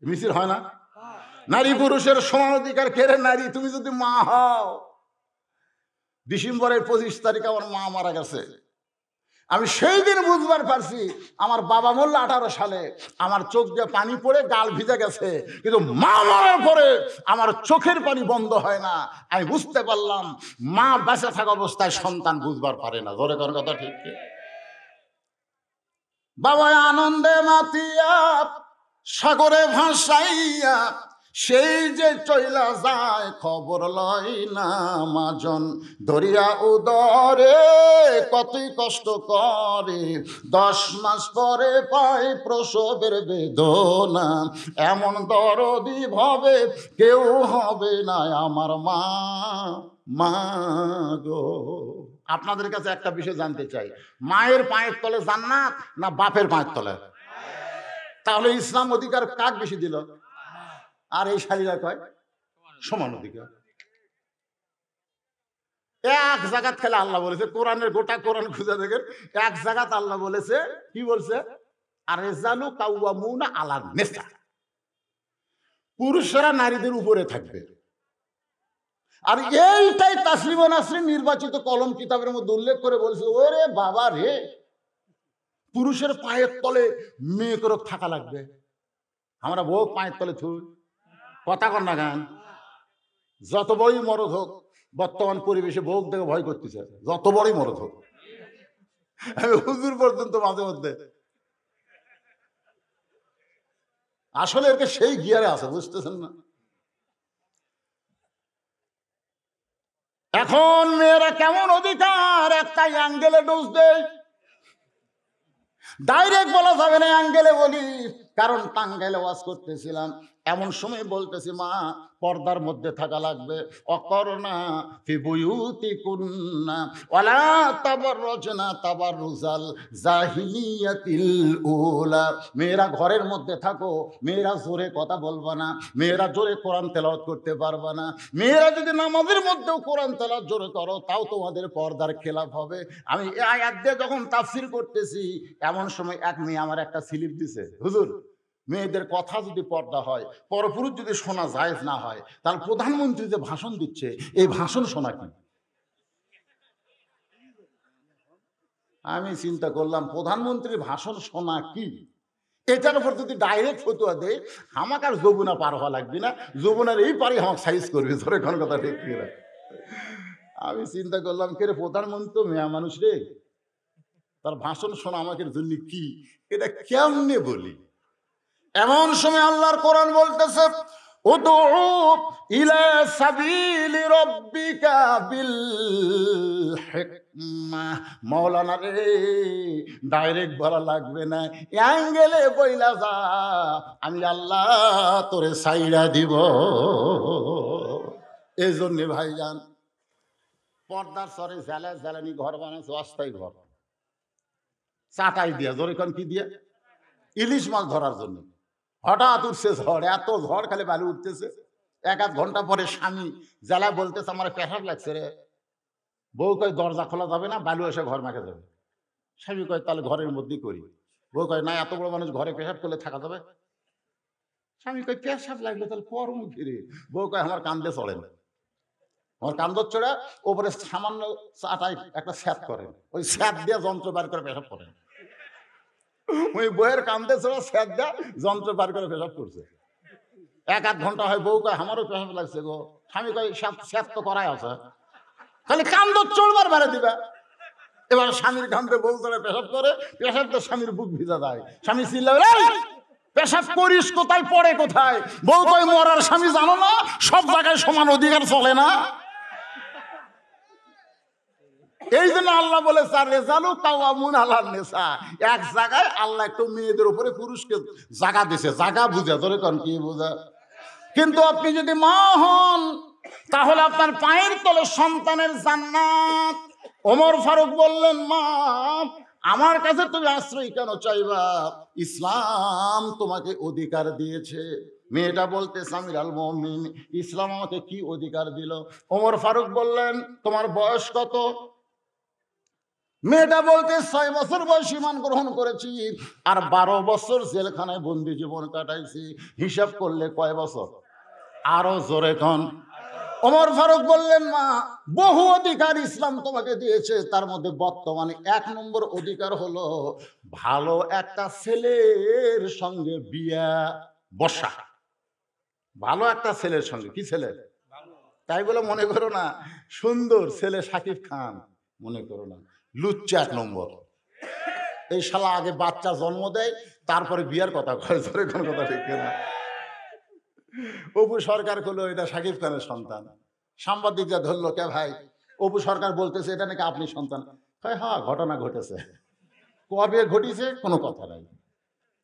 মিছিল হয় না? নারী পুরুষের সমান অধিকার। কেড়ে নারী, তুমি যদি মা হও, ডিসেম্বরের 25 তারিখ আমার মা মারা গেছে। আমি সেই দিন বুঝবার পারছি, আমার বাবা মরল 18 সালে, আমার চোখ দিয়ে পানি পড়ে গাল ভিজে গেছে, কিন্তু মা মারার পরে আমার চোখের পানি বন্ধ হয় না। আমি বুঝতে পারলাম, মা বেঁচে থাকা অবস্থায় সন্তান বুঝবার পারে না। জোরে কোন কথা ঠিক? বাবা আনন্দে মাতিয়া সাগরে ভাসাইয়া সেই যে চইলা যায় খবর লয় না মাজন, দরিয়া উদরে কতই কষ্ট করে, 10 মাস পরে পায় প্রসবের বেদনা, এমন দরদি ভাবে কেউ হবে না আমার মা, মা গো। আপনাদের কাছে একটা বিষয় জানতে চাই, মায়ের পায়ের তলে জান্নাত না বাপের পায়ের তলে? তাহলে ইসলাম অধিকার কাক বেশি দিল? আর এই শালীরা কয় সমান অধিকার। এক জায়গাত খেলে আল্লাহ বলেছে, কোরআনের গোটা কোরআন খুঁজে দেখেন, এক জায়গাত আল্লাহ বলেছে, কি বলছে? আর রেজালু কাওয়ামুনা আলান নিসা, পুরুষরা নারীদের উপরে থাকবে। আর এইটাই তাসলিমা নাসরিন নির্বাচিত কলম কিতাবের মধ্যে উল্লেখ করে বলছে, ওরে বাবা রে, পুরুষের পায়ের তলে মেয়ে করে থাকা লাগবে। আমরা বউ পায়ের তলে থুই, কথা কন না গান। যত বড়ই মরদ হোক, বর্তমান পরিবেশে বউ দেখে ভয় করতেছে, যত বড়ই মরদ হোক। আমি হুজুর পর্যন্ত মাঝে মধ্যে আসলে এর সেই গিয়ারে আছে, বুঝতেছেন না? এখন মেয়েরা কেমন অধিকার, একটা অ্যাঙ্গেলে ডোজ দেয়, ডাইরেক্ট বলা যাবে না, অ্যাঙ্গেলে বলি। কারণ টাঙ্গাইলে ওয়াজ করতেছিলাম, এমন সময় বলতেছি মা পর্দার মধ্যে থাকা লাগবে, অকরনা ফি বুয়ুতিকুন্না ওয়ালা তাবাররুজনা তাবাররুজাল জাহিলিয়াতিল উলা। মেয়েরা ঘরের মধ্যে থাকো, মেয়েরা জোরে কথা বলবা না, মেয়েরা জোরে কোরআন তেলাওয়াত করতে পারবা না। মেয়েরা যদি নামাজের মধ্যেও কোরআন তেলাওয়াত জোরে করো, তাও তোমাদের পর্দার খেলাফ হবে। আমি এই আয়াত দিয়ে যখন তাফসীর করতেছি, এমন সময় এক মেয়ে আমার একটা স্লিপ দিছে, হুজুর মেয়েদের কথা যদি পর্দা হয়, পরপুরুষ যদি শোনা জায়েজ না হয়, তাহলে প্রধানমন্ত্রী যে ভাষণ দিচ্ছে, এই ভাষণ শোনা কি? আমি চিন্তা করলাম, প্রধানমন্ত্রীর ভাষণ শোনা কি? এটার উপর যদি ডাইরেক্ট ফতুয়া দেয়, আমাকে আর যমুনা পার হওয়া লাগবে না, যমুনার এই পারে আমাকে সাইজ করবে, ধরে কোন কথা ঠিক না। আমি চিন্তা করলাম, কে রে, প্রধানমন্ত্রী মেয়া মানুষ রে, তার ভাষণ শোনা আমাকে জন্য কি, এটা কেমনে বলি? এমন সময় আল্লাহর কোরআন বলতেছে, উদউ ইলা সাবিলি রাব্বিকা বিল হিকমাহ। মাওলানা রে, ডাইরেক্ট বলা লাগবে না, অ্যাঙ্গেলে বইলা যা, আমি আল্লাহ তোরে সাইরা দিব। এই জন্য ভাইজান, পর্দার সরে জ্বালানি ঘর বানাচ্ছে, অস্থায়ী ঘর, চাটাই দিয়া, জোরে কোন কি দিয়া, ইলিশ মাছ ধরার জন্য। হঠাৎ উঠছে ঝড়, এত ঝড়, খালি বালু উঠতেছে। 1-1 ঘন্টা পরে স্বামী জ্বালা বলতেছে, আমার পেশাব লাগছে রে। বউ কয় দরজা খোলা যাবে না, বালু এসে ঘর মাখে যাবে। স্বামী কয় তাহলে ঘরের মধ্যেই করি। বউ কয় না, এত বড় মানুষ ঘরে পেশাব করলে থাকা যাবে। স্বামী কয় পেশাব লাগলো তাহলে পরমুখী রে। বউ কয় আমার কান্দে চড়ে না, আমার কান্দর চড়া ওপরে সামান্য চাটাই একটা স্যাপ করেন, ওই স্যাপ দিয়ে যন্ত্র বার করে পেশাব করেন। ওই বইয়ের কান্দে চড়া স্যাপ দেয়া যন্ত্র বার করে পেশাব করছে। 1-1 ঘন্টা হয়, বউ কয় আমারও পেশাব লাগছে গো। স্বামী কয় স্যাপ তো করাই আছে, খালি কান্দর চড়বার বাড়ে দিবা। এবার স্বামীর কান্দে বউ চড়ে পেশাব করে, পেশাব তো স্বামীর বুক ভিজা যায়। স্বামী চিল্লাবে, পেশাব করিস কোথায়, পড়ে কোথায়? বউ কয় মরার স্বামী জানো না, সব জায়গায় সমান অধিকার চলে না। এই জন্য আল্লাহ বলে, রেজালু কাওয়ামুন আলান নিসা, এক জায়গায় আল্লাহ একটু মেয়েদের উপরে পুরুষকে জায়গা দিছে, জায়গা বুঝা, ধরে কোন কি বুঝা। কিন্তু আপনি যদি মা হন, তাহলে আপনার পায়ের তলে সন্তানের জান্নাত। ওমর ফারুক বললেন, মা আমার কাছে তুমি আশ্রয় কেন চাইবা, ইসলাম তোমাকে অধিকার দিয়েছে। মেয়েটা বলতে, আমির আল মুমিন, ইসলাম আমাকে কি অধিকার দিল? ওমর ফারুক বললেন, তোমার বয়স কত? মেয়েটা বলতে, 6 বছর বয়স ঈমান গ্রহণ করেছি, আর 12 বছর জেলখানায় বন্দি জীবন কাটাইছি। হিসাব করলে কয় বছর? আরো জোরে কন। ওমর ফারুক বললেন, মা বহু অধিকার ইসলাম তোমাকে দিয়েছে, তার মধ্যে বর্তমানে 1 নম্বর অধিকার হলো ভালো একটা ছেলের সঙ্গে বিয়া বসা। ভালো একটা ছেলের সঙ্গে, কি ছেলে? তাই বলে মনে করো না সুন্দর ছেলে শাকিব খান, মনে করো না, লুচ্চা 1 নম্বর। এই শালা আগে বাচ্চা জন্ম দেয়, তারপরে বিয়ার কথা কয়, ধরে কোন কথা ঠিক না। অপু সরকার করলো এটা শাকিব খানের সন্তান। সাংবাদিকরা ধরলো, কে ভাই অপু সরকার বলতেছে এটা নাকি আপনি সন্তান। হ্যাঁ, ঘটনা ঘটেছে, কবে ঘটিছে কোনো কথা নাই।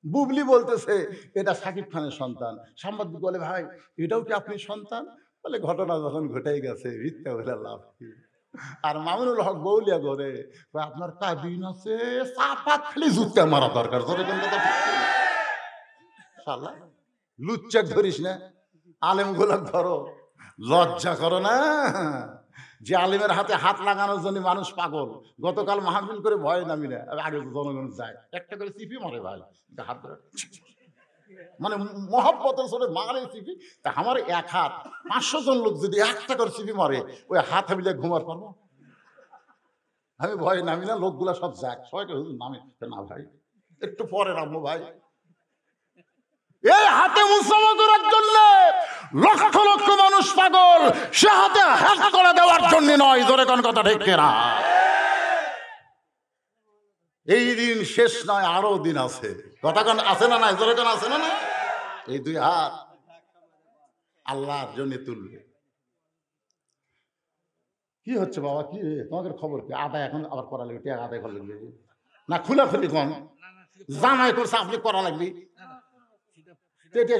বুবলি বলতেছে এটা শাকিব খানের সন্তান। সাংবাদিক বলে ভাই এটাও কি আপনি সন্তান? বলে ঘটনা যখন ঘটেই গেছে মিথ্যা বলে লাভ কি। আর মামুনুল হক বউলিয়া করে আপনার কাবিন আছে চাপাত খালি জুতা মারা দরকার। শালা লুচ্চাক ধরিস না, আলেম গোলাপ ধরো, লজ্জা করো না। যে আলিমের হাতে হাত লাগানোর জন্য মানুষ পাগল। গতকাল মাহফিল করে ভয় নামি না, আগে জনগণ যায় একটা করে চিপি মারে ভাই, হাত ধরে মানে মহব্বতের সাথে মারে চিপি। তা আমার এক হাত 500 জন লোক যদি একটা করে চিপি মারে, ওই হাত আমি ঘুমার পারবো? আমি ভয় নামি না, লোকগুলা সব যাক, সবাইকে নামে না ভাই একটু পরে নামবো ভাই। এই হাতে মুসাফা করার জন্য লক্ষ লক্ষ মানুষ পাগল, সে হাতে হাত করে দেওয়ার জন্য নয়। জোরে কোন কথা ঠিক না? এই দিন শেষ নয়, আরো দিন আছে। কথা কোন আছে না নাই? জোরে কোন আছে না না? এই দুই হাত আল্লাহর জন্য তুলবে। কি হচ্ছে বাবা? কি তোমাদের খবর কি? আদায় এখন আবার করা লাগবে, টাকা আদায় করা লাগবে না? খুলাখুলি কোন জামাই করছে আপনি করা লাগবে?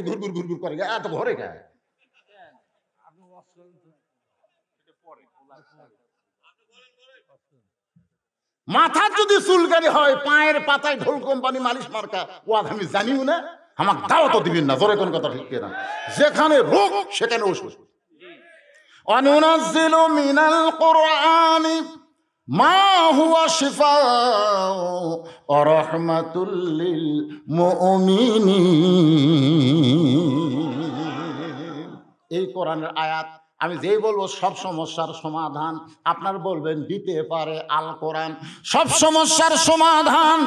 ঘুর ঘুর ঘুর ঘুর করে এত ঘরে গায়ে মাথার যদি চুলকানি হয়, পায়ের পাতায় ঢোল কোম্পানি মালিশ মার্কা ওয়াজ আমি জানিও না, আমাকে দাওয়াত দিবেন না। জোরে কোন কথা ঠিক না? যেখানে রোগ সেখানে ওষুধ। অনুনাজ্জিলু মিনাল কুরআনি মা হুয়া শিফাউ ওয়া রাহমাতুল লিল মুমিনিন। এই কোরআনের আয়াত আমি যেই বলবো সব সমস্যার সমাধান আপনার বলবেন দিতে পারে আল কোরআন। সব সমস্যার সমাধান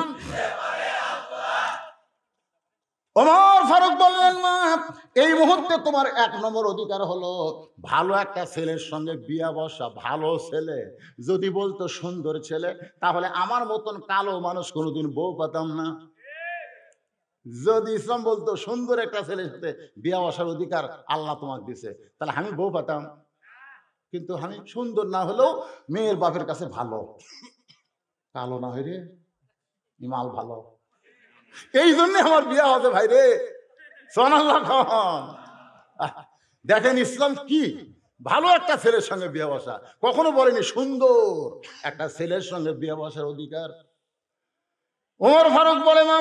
ওমর ফারুক বললেন, মা এই মুহূর্তে তোমার 1 নম্বর অধিকার হলো ভালো একটা ছেলের সঙ্গে বিয়া বসা। ভালো ছেলে যদি বলতো সুন্দর ছেলে, তাহলে আমার মতন কালো মানুষ কোনোদিন বউ পেতাম না। যদি ইসলাম বলতো সুন্দর একটা ছেলের সাথে বিয়া বসার অধিকার আল্লাহ তোমাকে দিছে, তাহলে আমি বউ পেতাম। কিন্তু আমি সুন্দর না হলেও মেয়ের বাপের কাছে ভালো, কালো না হয়ে রে ইমাল ভালো, এই জন্য আমার বিয়া হবে ভাই রে। দেখেন ইসলাম কি ভালো একটা ছেলের সঙ্গে বিয়ে বসা, কখনো বলেনি সুন্দর একটা ছেলের সঙ্গে বিয়ে বসার অধিকার। ওমর ফারুক বলে, মা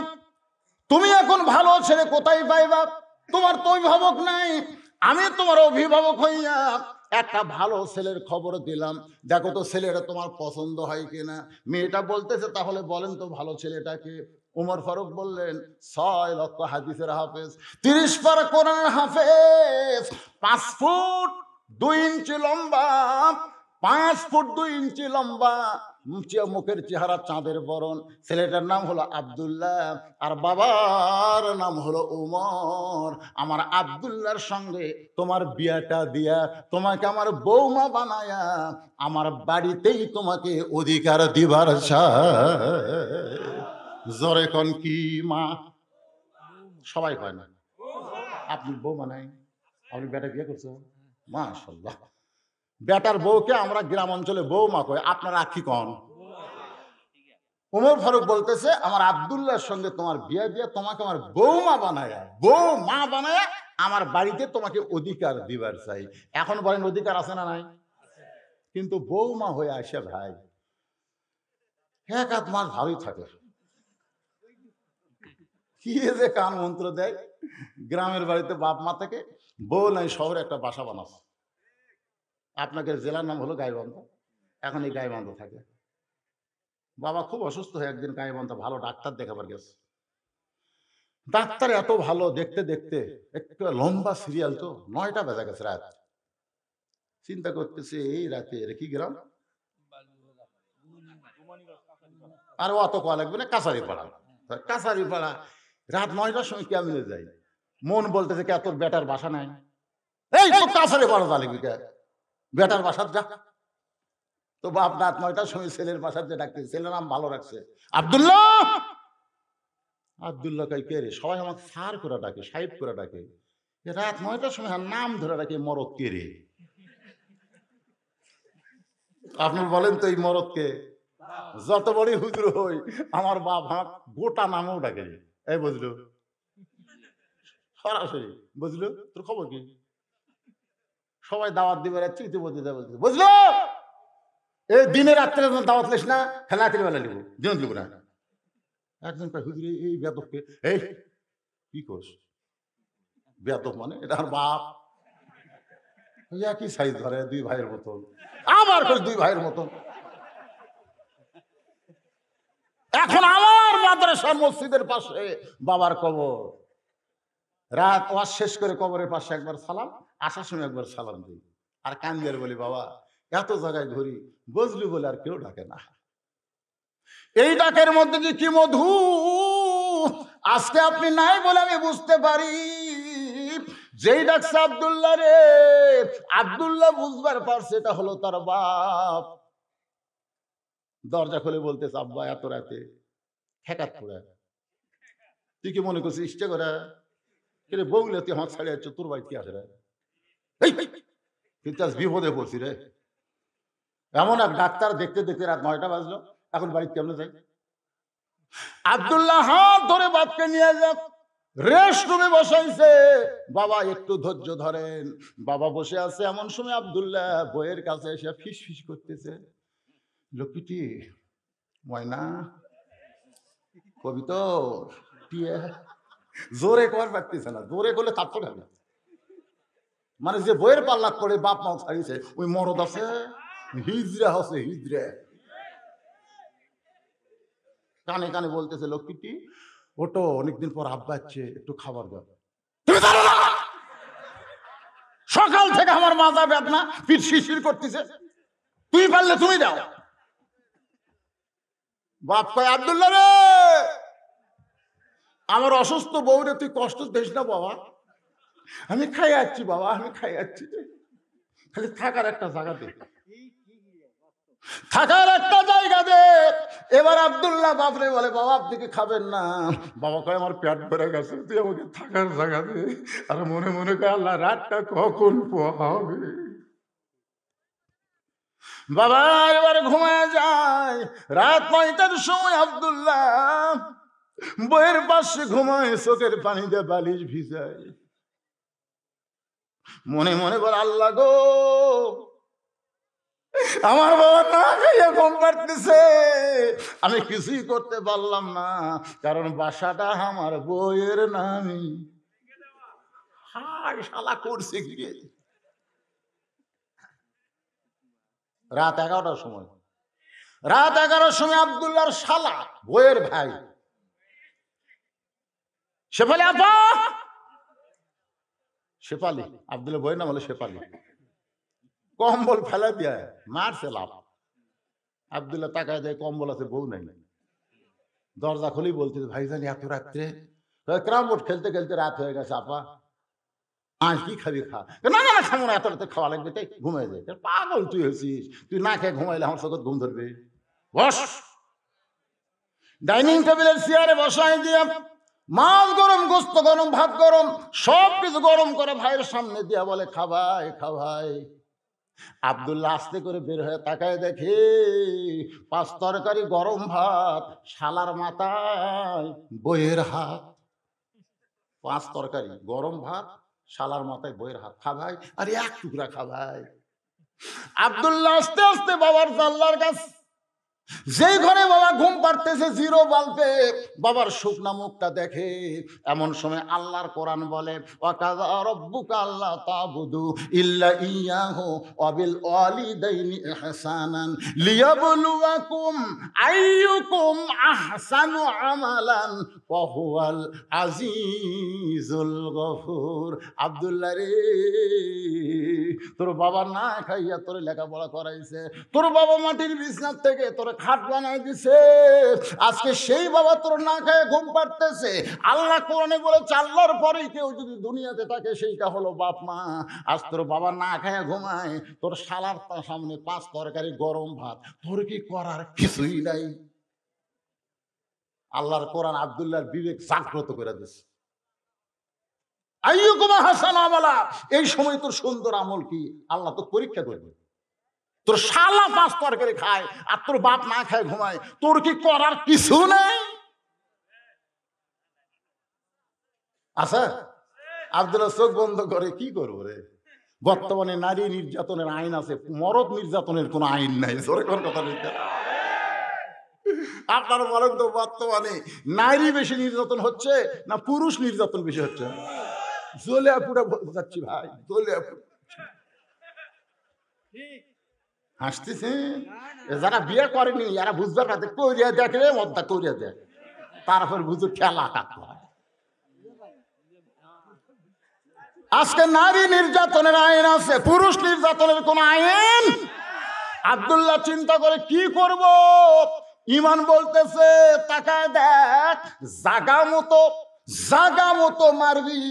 তুমি এখন ভালো ছেলে কোথায় পাইবা? তোমার তো অভিভাবক নাই, আমি তোমার অভিভাবক হইয়া একটা ভালো ছেলের খবর দিলাম, দেখো তো ছেলেটা তোমার পছন্দ হয় কিনা। মেয়েটা বলতেছে তাহলে বলেন তো ভালো ছেলেটাকে। ওমর ফারুক বললেন 6 লক্ষ হাদিসের হাফেজ, 30 পারা কোরআনের হাফেজ, 5 ফুট 2 ইঞ্চি লম্বা, 5 ফুট 2 ইঞ্চি লম্বা, মুখের চেহারা চাঁদের বরণ। ছেলেটার নাম হলো আব্দুল্লাহ আর বাবার নাম হলো উমর। আমার আব্দুল্লাহর সঙ্গে তোমার বিয়াটা দিয়া তোমাকে আমার বৌমা বানায়া আমার বাড়িতেই তোমাকে অধিকার দিবার জোরে কোন কি মা? সবাই হয় না, আপনি বৌমা নাই, আপনি বেটা বিয়ে করছেন, মাশাআল্লাহ। বেটার বউকে আমরা গ্রাম অঞ্চলে বৌমা কই, আপনারা কি কন? ওমর ফারুক বলতেছে আমার আব্দুল্লাহর সঙ্গে তোমার বিয়ে দিয়ে তোমাকে আমার বৌমা বানায়া আমার বাড়িতে তোমাকে অধিকার দিবার চাই। এখন বলেন অধিকার আছে না নাই? কিন্তু বৌমা হয়ে আসে ভাই 1 মাস ভালোই থাকে, কি যে কান মন্ত্র দেয়। গ্রামের বাড়িতে বাপ মা থেকে বউ নাই, শহরে একটা বাসা বানাচ্ছে। আপনাদের জেলার নাম হলো গাইবান্ধা, এখন এই গাইবান্ধা থাকে। বাবা খুব অসুস্থ হয়ে একদিন গাইবান্ধা ভালো ডাক্তার দেখাবার গেছে। ডাক্তার এত ভালো, দেখতে দেখতে একটু লম্বা সিরিয়াল, তো 9টা বেজে গেছে রাত। চিন্তা করতেছে এই রাতে কি গ্রাম, আর অত কোয়া লাগবে না, কাছারিপাড়া। কাছারিপাড়া রাত 9টার সময় কেমনে যাই? মন বলতেছে কে তোর বেটার বাসা নাই, এই তো কাছারিপাড়া যালিবি কে, বেটার বাসার যা। তো বাপ রাত 9টার সময় ছেলের বাসার যে ডাকতে, ছেলের নাম ভালো রাখছে আব্দুল্লাহ। আব্দুল্লাহ কই কে রে? সবাই আমাকে স্যার করে ডাকে, সাহেব করে ডাকে। রাত 9টার সময় নাম ধরে রাখে মরদ কে রে? আপনি বলেন তো এই মরদকে? যত বড়ই হুজুর হই আমার বাপ আমার গোটা নামও ডাকে। এই বুঝলো, সরাসরি বুঝলো, তোর খবর কি? সবাই দাওয়াত দিবে রাখছি ইতিমধ্যে বুঝলো, এই দিনে রাত্রে দাওয়াত লিস না, খেলাতির বেলা লিখবো, দিন লিখবো না। একজন কয় হুজুর এই বেদককে, এই কি কোস? বেদক মানে এটা আমার বাপ। একই সাইজ ধরে, দুই ভাইয়ের মতন। আবার কোস দুই ভাইয়ের মতন। এখন আমার মাদ্রাসার মসজিদের পাশে বাবার কবর। রাত ওয়াজ শেষ করে কবরের পাশে একবার সালাম, আসার সময় একবার সালাম দিই। আর কান্দের বলি, বাবা এত জায়গায় ঘুরি, বজলু বলে আর কেউ ডাকে না। এই ডাকের মধ্যে যে কি মধু আজকে আপনি নাই বলে আমি বুঝতে পারি। যেই ডাকছে আব্দুল্লাহ রে, আব্দুল্লাহ বুঝবার পারছে এটা হলো তার বাপ। দরজা খুলে বলতেছে, আব্বা এত রাতে ঠেকাত পড়ে তুই কি মনে করছিস ইচ্ছে করে? কিন্তু বউলে তুই আমার ছাড়িয়ে যাচ্ছ, তোর বাড়ি কি আসে রে? কিন্তু আজ বিপদে পড়ছি রে। এমন এক ডাক্তার দেখতে দেখতে রাত 9টা বাজলো, এখন বাড়িতে কেমনে যাই? আব্দুল্লাহ হাত ধরে বাপকে নিয়ে যাক রেস্ট রুমে বসাইছে। বাবা একটু ধৈর্য ধরেন। বাবা বসে আছে, এমন সময় আব্দুল্লাহ বইয়ের কাছে এসে ফিস ফিস করতেছে, লক্ষ্মীটি ময়না কবিতা জোরে কর পারতেছে না, জোরে করলে তাপ হবে। মানে যে বইয়ের পাল্লা করে বাপ মা ছাড়িয়েছে, ওই মরদ আছে, হিজড়া আছে, হিজড়া কানে কানে বলতেছে, লক্ষ্মীটি ওটো, অনেকদিন পর আব্বা আসছে, একটু খাবার দাও। তুমি জানো না সকাল থেকে আমার মাথা বেদনা, পিঠ শিরশির করতেছে, তুই পারলে তুমি দাও। বাপ কয়, আব্দুল্লাহ রে আমার অসুস্থ বউরে তুই কষ্ট দিস না বাবা, আমি খাই যাচ্ছি বাবা, আমি খাই যাচ্ছি, খালি থাকার একটা জায়গা দে, থাকার একটা জায়গা দে। এবার আব্দুল্লাহ বাপরে বলে, বাবা আপনি কি খাবেন না? বাবা কয়, আমার পেট ভরে গেছে, তুই আমাকে থাকার জায়গা দে। আর মনে মনে কয়, আল্লাহ রাতটা কখন পোহাবে। বাবা এবারে ঘুমায় যায়। রাত 9টার সময় আব্দুল্লাহ বইয়ের পাশে ঘুমায়, চোখের পানি দিয়ে বালিশ ভিজায়। মনে মনে বলে, আল্লাহ গো আমার বাবা না খাইয়া ঘুম পাড়তেছে, আমি কিছুই করতে পারলাম না, কারণ বাসাটা আমার বইয়ের নামই। হায় শালা করছে কি রে? রাত 11টার সময়, রাত 11টার সময় আব্দুল্লাহর শালা বইয়ের ভাই শেফালি আপা, শেফালি আব্দুল্লাহ বইয়ের নাম হলো শেফালি, কম্বল ফেলা দিয়ে মারছে লাভ। আব্দুল্লাহ তাকায় দেয়, কম্বল আছে, বউ নাই। দরজা খুলেই বলতে, ভাইজান এত রাত্রে? ক্যারাম বোর্ড খেলতে খেলতে রাত হয়ে গেছে আপা, আজ কি খাবি খা। না না না খাবো না, এত রাতে খাওয়া লাগবে, তাই ঘুমিয়ে যায়। পাগল তুই হয়েছিস, তুই না খেয়ে ঘুমাইলে আমার সাথে ঘুম ধরবে। বস। ডাইনিং টেবিলের চেয়ারে বসাই দিয়ে মাছ গরম, গোস্ত গরম, ভাত গরম, সবকিছু গরম করে ভাইয়ের সামনে দিয়া বলে, খাবাই খাবাই। আব্দুল্লাহ আস্তে করে বের হয়ে তাকায়, দেখে 5 তরকারি গরম ভাত, শালার মাথায় বইয়ের হাত। 5 তরকারি গরম ভাত, শালার মাথায় বইয়ের হাত। খাবাই, আরে এক টুকরা খাবাই। আব্দুল্লাহ আস্তে আস্তে বাবার জানলার কাছ, যেই ঘরে বাবা ঘুম পাড়তেছে জিরো বাল্বে, বাবার শুকনা মুখটা দেখে। এমন সময় আল্লাহর কোরআন বলে, ওয়াকাযা রাব্বুকা আল্লা তা'বুদু ইল্লা ইয়াহু ওয়া বিল ওয়ালিদাইনি ইহসানান লিয়াবলুয়াকুম আইয়ুকুম আহসানু আমালান ওয়া হুয়াল আজিজুল গফুর। আব্দুল্লাহ রে, তোর বাবা না খাইয়া তোর লেখাপড়া করাইছে, তোর বাবা মাটির বিছনার থেকে তোর খাট বানাই দিছে, আজকে সেই বাবা তোর না খায় ঘুম পাড়তেছে। আল্লাহ কোরআনে বলেছে, আল্লাহর পরেই কেউ যদি দুনিয়াতে থাকে সেইটা হলো বাপ মা। আজ তোর বাবা না খায় ঘুমায়, তোর শালার সামনে 5 তরকারি গরম ভাত, তোর কি করার কিছুই নাই। আল্লাহর কোরআন আব্দুল্লাহর বিবেক জাগ্রত করে দিচ্ছে। আইয়ুকুম আহসানু আমালা, এই সময় তোর সুন্দর আমল কি আল্লাহ তো পরীক্ষা করবে। তোর শালা 5 তরকারি খায় আর তোর বাপ না খায় ঘুমায়, তোর কি করার কিছু নেই? আচ্ছা, আব্দুল্লাহ চোখ বন্ধ করে কি করবো রে? বর্তমানে নারী নির্যাতনের আইন আছে, মরদ নির্যাতনের কোন আইন নাই। জোরে কোন কথা নেই। আপনারা বলেন তো, বর্তমানে নারী বেশি নির্যাতন হচ্ছে না পুরুষ নির্যাতন বেশি হচ্ছে? জ্বলে পুরা বলতে যাচ্ছি ভাই, জ্বলে হাসতেছে। যারা বিয়ে করেনি এরা বুঝবে না, করিয়া দেখে মদ্দা করিয়া দেয়, তারপর বুঝো খেলা কাটতে হয়। আজকে নারী নির্যাতনের আইন আছে, পুরুষ নির্যাতনের কোন আইন? আব্দুল্লাহ চিন্তা করে কি করব। ইমান বলতেছে তাকায় দেখ, জাগা মতো মারবি,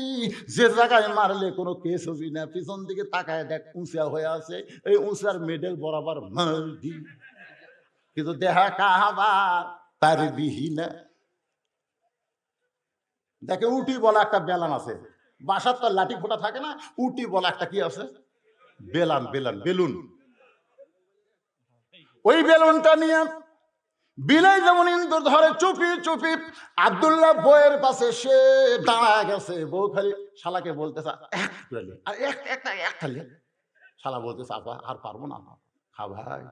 যে জায়গায় মারলে কোনো কেস হবি না। পিছন দিকে তাকায় দেখ, উঁচা হয়ে আছে, এই উঁচার মেডেল বরাবর মারবি, কিন্তু দেখা কাহাবার পারবি না। দেখে উটি বলা একটা বেলান আছে, বাসার তো লাঠি ফোটা থাকে না, উটি বলা একটা কি আছে, বেলুন। ওই বেলুনটা নিয়ে বিলাই যেমন ইন্দুর ধরে চুপি আব্দুল্লাহ বউয়ের পাশে সে দাঁড়ায় গেছে। বউ খালি শালাকে বলতেছে একটা শালা বলতেছে আপা আর পারবো না, খা ভাই।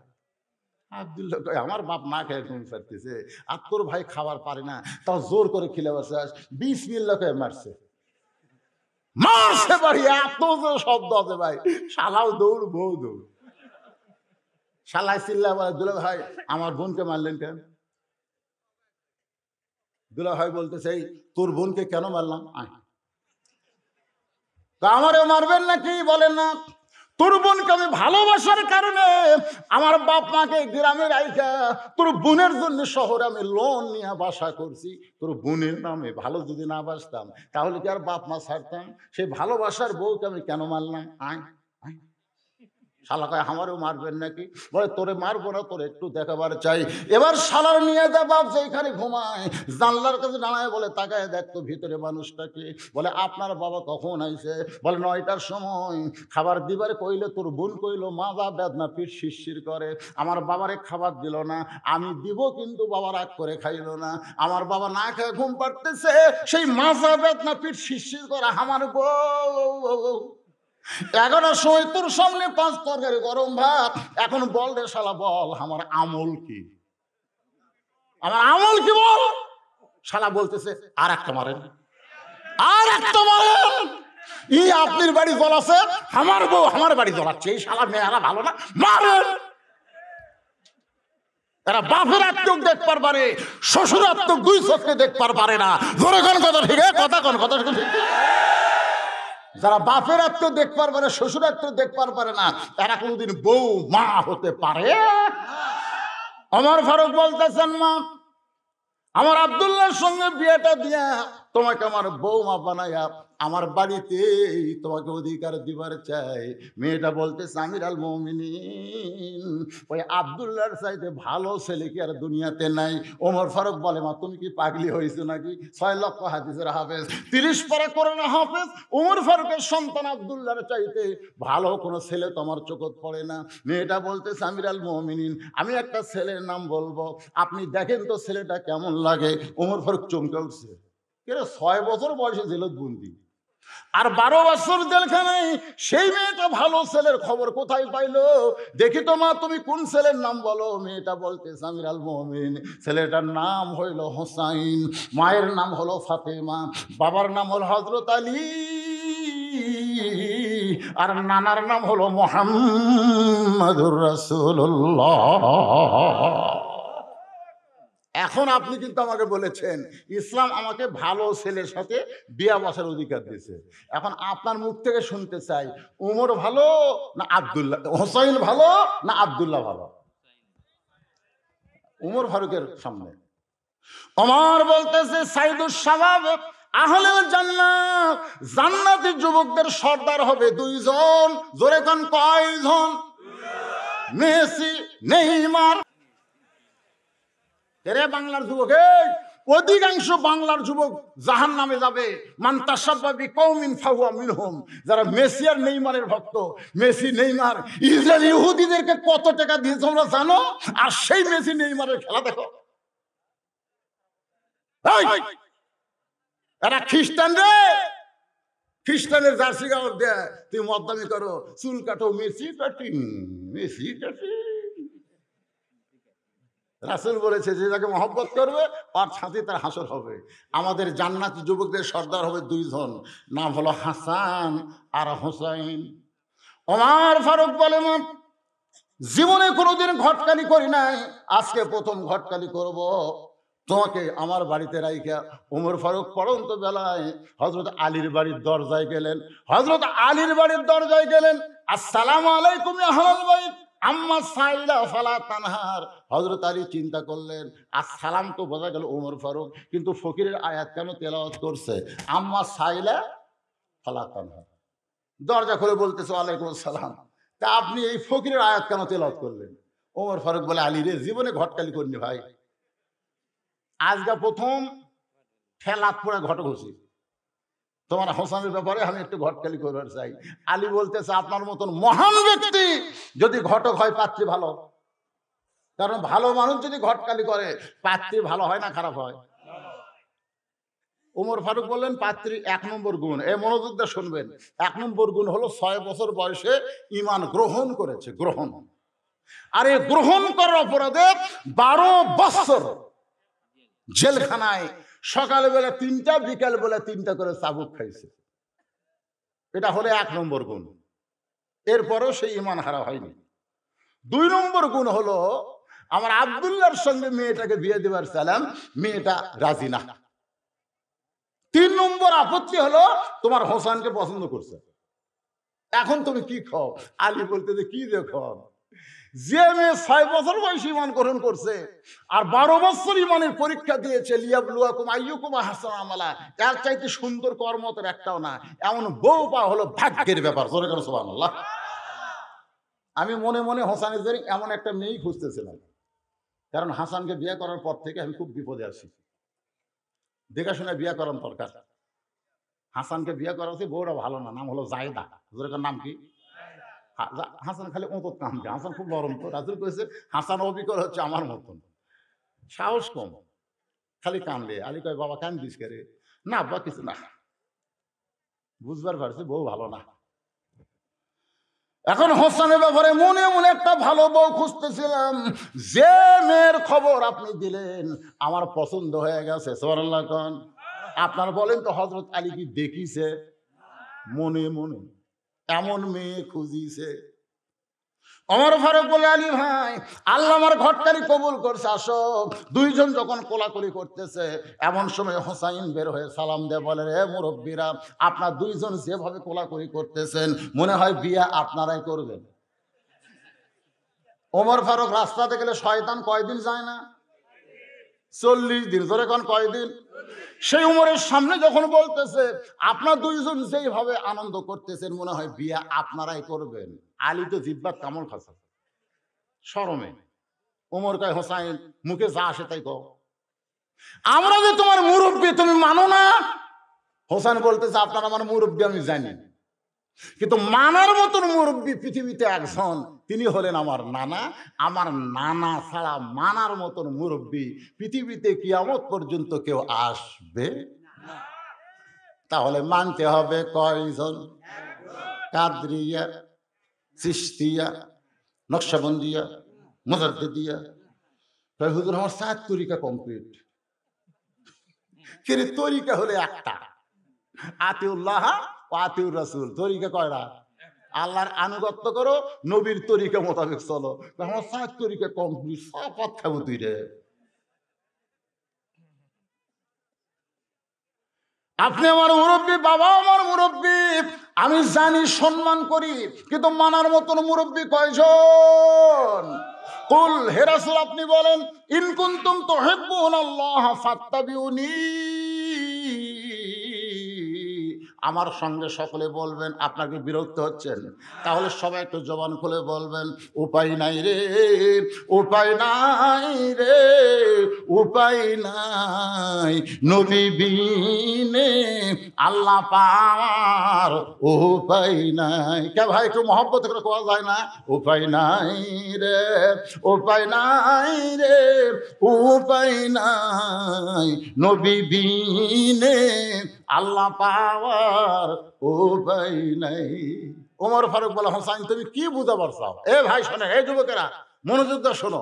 আব্দুল্লাহ আমার বাপ না খেয়ে ঘুম পারতেছে, আর তোর ভাই খাবার পারে না, তাও জোর করে খিলে বসে বিসমিল্লাহ মারছে বাড়ি। এত যে শব্দ আছে ভাই, শালাও দৌড় বউ দৌড়। শালাই চিল্লা বলে, দুলা ভাই আমার বোনকে মারলেন কেন? দুলা ভাই বলতেছে তোর বোনকে কেন মারলাম? আমারও মারবেন নাকি? বলেন না, তোর বোনকে আমি ভালোবাসার কারণে আমার বাপ মাকে গ্রামে রাইখা তোর বোনের জন্য শহরে আমি লোন নিয়ে বাসা করছি। তোর বোনের নামে ভালো যদি না বাসতাম তাহলে কি আর বাপ মা ছাড়তাম? সেই ভালোবাসার বউকে আমি কেন মারলাম? শালা কয় আমারও মারবেন নাকি? বলে তোরে মারবো না, তোরে একটু দেখাবার চাই। এবার শালার নিয়ে যা বাপ যেখানে ঘুমায় জানলার কাছে দাঁড়ায়, বলে তাকায় দেখতো ভিতরে মানুষটাকে। বলে আপনার বাবা কখন আইছে? বলে 9টার সময়। খাবার দিবার কইলে তোর বোন কইলো মাজা বেদনা, পিঠ শিরশির করে, আমার বাবারে খাবার দিল না। আমি দিব কিন্তু বাবা রাগ করে খাইল না। আমার বাবা না খেয়ে ঘুম পাড়তেছে, সেই মাজা বেদনা, পিঠ শিরশির করে আমার বউ 11টার সময় তোর সামনে 5 তরকারি গরম ভাত। এখন বল রে শালা, বল আমার আমল কি? আমার আমল কি বল? শালা বলতেছে আর একটা মারেন। আপনার বাড়ি জ্বলাছে, আমার বউ আমার বাড়ি জ্বলাচ্ছে, এই শালা মেয়েরা ভালো না, মারেন। এরা বাপের আত্মক দেখবার পারে, শ্বশুর আত্মক 2 চোখে দেখবার পারে না। ধরে কোন কথা ঠিক, কথা কোন কথা ঠিক। যারা বাপের আত্ম দেখবার পারে, শ্বশুর আত্ম দেখবার পারে না, এরা কোনদিন বউ মা হতে পারে? ওমর ফারুক বলতেছেন, মা আমার আব্দুল্লাহর সঙ্গে বিয়েটা দিয়া তোমাকে আমার বৌমা বানাইয়া আমার বাড়িতে তোমাকে অধিকার দিবার চাই। মেয়েটা বলতেছে আমির আল মুমিনিন, ওই আব্দুল্লাহর চাইতে ভালো ছেলে কি আর দুনিয়াতে নাই? ওমর ফারুক বলে, মা তুমি কি পাগলি হয়েছো নাকি? 6 লক্ষ হাদিসের হাফেজ, 30 পারা কোরআন হাফেজ ওমর ফারুকের সন্তান আব্দুল্লাহর চাইতে ভালো কোনো ছেলে তোমার চোখত পড়ে না। মেয়েটা বলতেছে আমির আল মুমিনিন, আমি একটা ছেলের নাম বলবো, আপনি দেখেন তো ছেলেটা কেমন লাগে। ওমর ফারুক চমকে উঠছে, 6 বছর বয়সে জেলত বন্দি আর 12 বছর জেলখানায়। সেই মেয়েটা ভালো ছেলের খবর কোথায় পাইলো? দেখি তো মা তুমি কোন ছেলের নাম বলো। মেয়েটা বলতে আমির আল মুমিন, ছেলেটার নাম হইল হোসাইন, মায়ের নাম হলো ফাতেমা, বাবার নাম হলো হযরত আলী, আর নানার নাম হলো মুহাম্মাদুর রাসূলুল্লাহ। এখন আপনি কিন্তু আমাকে বলেছেন ইসলাম আমাকে ভালো ছেলের সাথে বিয়া বসার অধিকার দিয়েছে। এখন আপনার মুখ থেকে শুনতে চাই, উমর ভালো না আব্দুল্লাহ, হোসাইন ভালো না আব্দুল্লাহ ভালো? উমর ফারুকের সামনে ওমর বলতেছে সাইদুস শাবাব আহলুল জান্নাহ, জান্নাতি যুবকদের সর্দার হবে 2 জন। জোরে কোন কয়জন? Messi, Neymar. রে বাংলার যুবক, অধিকাংশ বাংলার যুবক জাহান্নামে যাবে। মান তাশাব্বাহা বিকওমিন ফাহুয়া মিনহুম। যারা মেসি আর নেইমারের ভক্ত, মেসি নেইমার, ইসরায়েল ইহুদিদেরকে কত টাকা দিয়েছে তোমরা জানো? আর সেই মেসি নেইমারের খেলা দেখো। এরা খ্রিস্টান রে, খ্রিস্টানের জার্সি গাওয়ার দেয়, তুই মদ্দামি করো, চুল কাটো, মেসি কাটিং, মেসি কাটিং। রাসূল বলেছে যে যাকে মহব্বত করবে আর ছাতি তার হাসর হবে। আমাদের জান্নাতি যুবকদের সর্দার হবে দুইজন, নাম হলো হাসান আর হোসাইন। ওমর ফারুক বলে, জীবনে কোনোদিন ঘটকালি করি নাই, আজকে প্রথম ঘটকালি করব। তোমাকে আমার বাড়িতে রাইখা ওমর ফারুক পড়ন্ত বেলায় হযরত আলীর বাড়ির দরজায় গেলেন। হযরত আলীর বাড়ির দরজায় গেলেন, আসসালামু আলাইকুম ইয়া আহলাল বাইত আম্মা সাইলা ফালা তানহার। হযরত আলী চিন্তা করলেন, আসসালাম তো বোঝা গেল ওমর ফারুক, কিন্তু ফকিরের আয়াত কেন তেলাওয়াত করছে আম্মা সাইলা ফালা তানহার? দরজা খুলে বলতেছে ওয়ালাইকুম আসসালাম। তা আপনি এই ফকিরের আয়াত কেন তেলাওয়াত করলেন? ওমর ফারুক বলে, আলী রে, জীবনে ঘটকালি করিনি ভাই, আজকে প্রথম ঠেলাত পড়ে ঘট ঘষি। তোমার হোসেনের ব্যাপারে আমি একটু ঘটকালি করবার চাই। আলী বলতেছে, আপনার মতন মহান ব্যক্তি যদি ঘটক হয়, পাত্রী ভালো। কারণ ভালো মানুষ যদি ঘটকালি করে, পাত্রী ভালো হয় না খারাপ হয়? ওমর ফারুক বললেন, পাত্রী 1 নম্বর গুণ, এ মনোযোগ দিয়ে শুনবেন, 1 নম্বর গুণ হলো 6 বছর বয়সে ঈমান গ্রহণ করেছে, গ্রহণ। আর এই গ্রহণ করার অপরাধে 12 বছর জেলখানায়, সকালবেলা 3টা, বিকাল বেলা 3টা করে চাবুক খাইছে। এটা হলো 1 নম্বর গুণ। এরপরও সেই ঈমান হারা হয়নি। 2 নম্বর গুণ হলো, আমার আব্দুল্লাহর সঙ্গে মেয়েটাকে বিয়ে দেবার চাইলাম, মেয়েটা রাজি না। 3 নম্বর আপত্তি হলো, তোমার হোসেনকে পছন্দ করছে, এখন তুমি কি খাও? আলী বলতে যে কি দেখো, যে মেয়ে 6 বছর বয়সে ঈমান গ্রহণ করছে আর 12 বছর ঈমানের পরীক্ষা দিয়েছে, লিয়াবলুয়াকুম আইয়ুকুম আহসানু আমালা, এর চাইতে সুন্দর কর্ম তো একটাও না। এমন বউ পাওয়া হলো ভাগ্যের ব্যাপার। জোরে করে সুবহানাল্লাহ। আমি মনে মনে হোসেনের জন্য এমন একটা মেয়েই খুঁজতেছিলাম, কারণ হাসানকে বিয়ে করার পর থেকে আমি খুব বিপদে আছি। দেখাশোনা বিয়ে করার দরকার। হাসানকে বিয়ে করা হচ্ছে, বউটা ভালো না, নাম হলো জায়দা। জোরে নাম কি? হাসান খালি ওঁত কাম দেয়, হাসান খুব নরম তো। রাসূল কইছে হাসান অবিকল হচ্ছে আমার মতন, সাহস কম, খালি কান্দে। আলী কয়, বাবা কান্দিস কে রে? না আব্বা কিছু না। বুঝবার পারছি বউ ভালো না। এখন হোসেনের ব্যাপারে মনে মনে একটা ভালো বউ খুঁজতেছিলাম। যে মেয়ের খবর আপনি দিলেন আমার পছন্দ হয়ে গেছে। সুবহানাল্লাহ কোন। আপনার বলেন তো, হযরত আলী কি দেখিছে? মনে মনে এমন মেয়ে খুঁজিছে। ওমর ফারুক বলে, আলী ভাই, আল্লাহ আমার ঘটকারি কবুল করছে, আসো। 2 জন যখন কোলাকুলি করতেছে, এমন সময় হোসাইন বের হয়ে সালাম দিয়ে বলে, রে মুরব্বীরা, আপনার 2 জন যেভাবে কোলাকুলি করতেছেন মনে হয় বিয়ে আপনারাই করবেন। ওমর ফারুক রাস্তাতে গেলে শয়তান কয়দিন যায় না? 40 দিন। জোরে কোন কয়দিন? সেই উমরের সামনে যখন বলতেছে, আপনার 2 জন যেইভাবে আনন্দ করতেছেন মনে হয় বিয়ে আপনারাই করবেন, আলী তো জিব্বার কামড় খাচ্ছে শরমে। ওমর কয়, হোসাইন, মুখে যা আসে তাই কও, আমরা যে তোমার মুরব্বী তুমি মানো না? হোসেন বলতেছে, আপনার আমার মুরব্বী আমি জানি, কিন্তু মানার মতন মুরব্বী পৃথিবীতে একজন, তিনি হলেন আমার নানা। আমার নানা ছাড়া মানার মতন মুরব্বী পৃথিবীতে কিয়ামত পর্যন্ত কেউ আসবে। তাহলে মানতে হবে কয়জন? কাদরিয়া, চিশতিয়া, নকশবন্দিয়া, মুজাদ্দিদিয়া। হুজুর আমার 7 তরিকা কমপ্লিট। কিন্তু তরিকা হলে একটা, আতিউল্লাহ ও আতিউর রাসূল। তরিকা কয়টা? আল্লাহর আনুগত্য করো, নবীর তরিকা মোতাবেক চলো। আমার 7 তরিকা কমপ্লিট, সব কথা বুঝি রে। আপনি আমার মুরব্বী, বাবা আমার মুরব্বী, আমি জানি, সম্মান করি, কিন্তু মানার মতন মুরব্বী কয়জন? কুল, হে রাসূল আপনি বলেন, ইন কুনতুম তুহিব্বুনাল্লাহ ফাত্তাবিউনি আমার সঙ্গে সকলে বলবেন, আপনাকে বিরক্ত হচ্ছেন? তাহলে সবাই একটু জবান খুলে বলবেন, উপায় নাই রে, উপায় নাই রে, উপায় নাই, নবী বিনে আল্লাহ পাওয়ার উপায় নাই। কে ভাই একটু মহব্বত করে কোয়া যায় না? উপায় নাই রে, উপায় নাই রে, উপায় নাই, নবী বিনে আল্লাহ পাওয়ার উপায় নাই। ওমর ফারুক বলে, হোসাইন তুমি কি বুঝাবার চাও? এ ভাই শোনো, এই যুবকেরা মনোযোগ দিয়ে শোনো।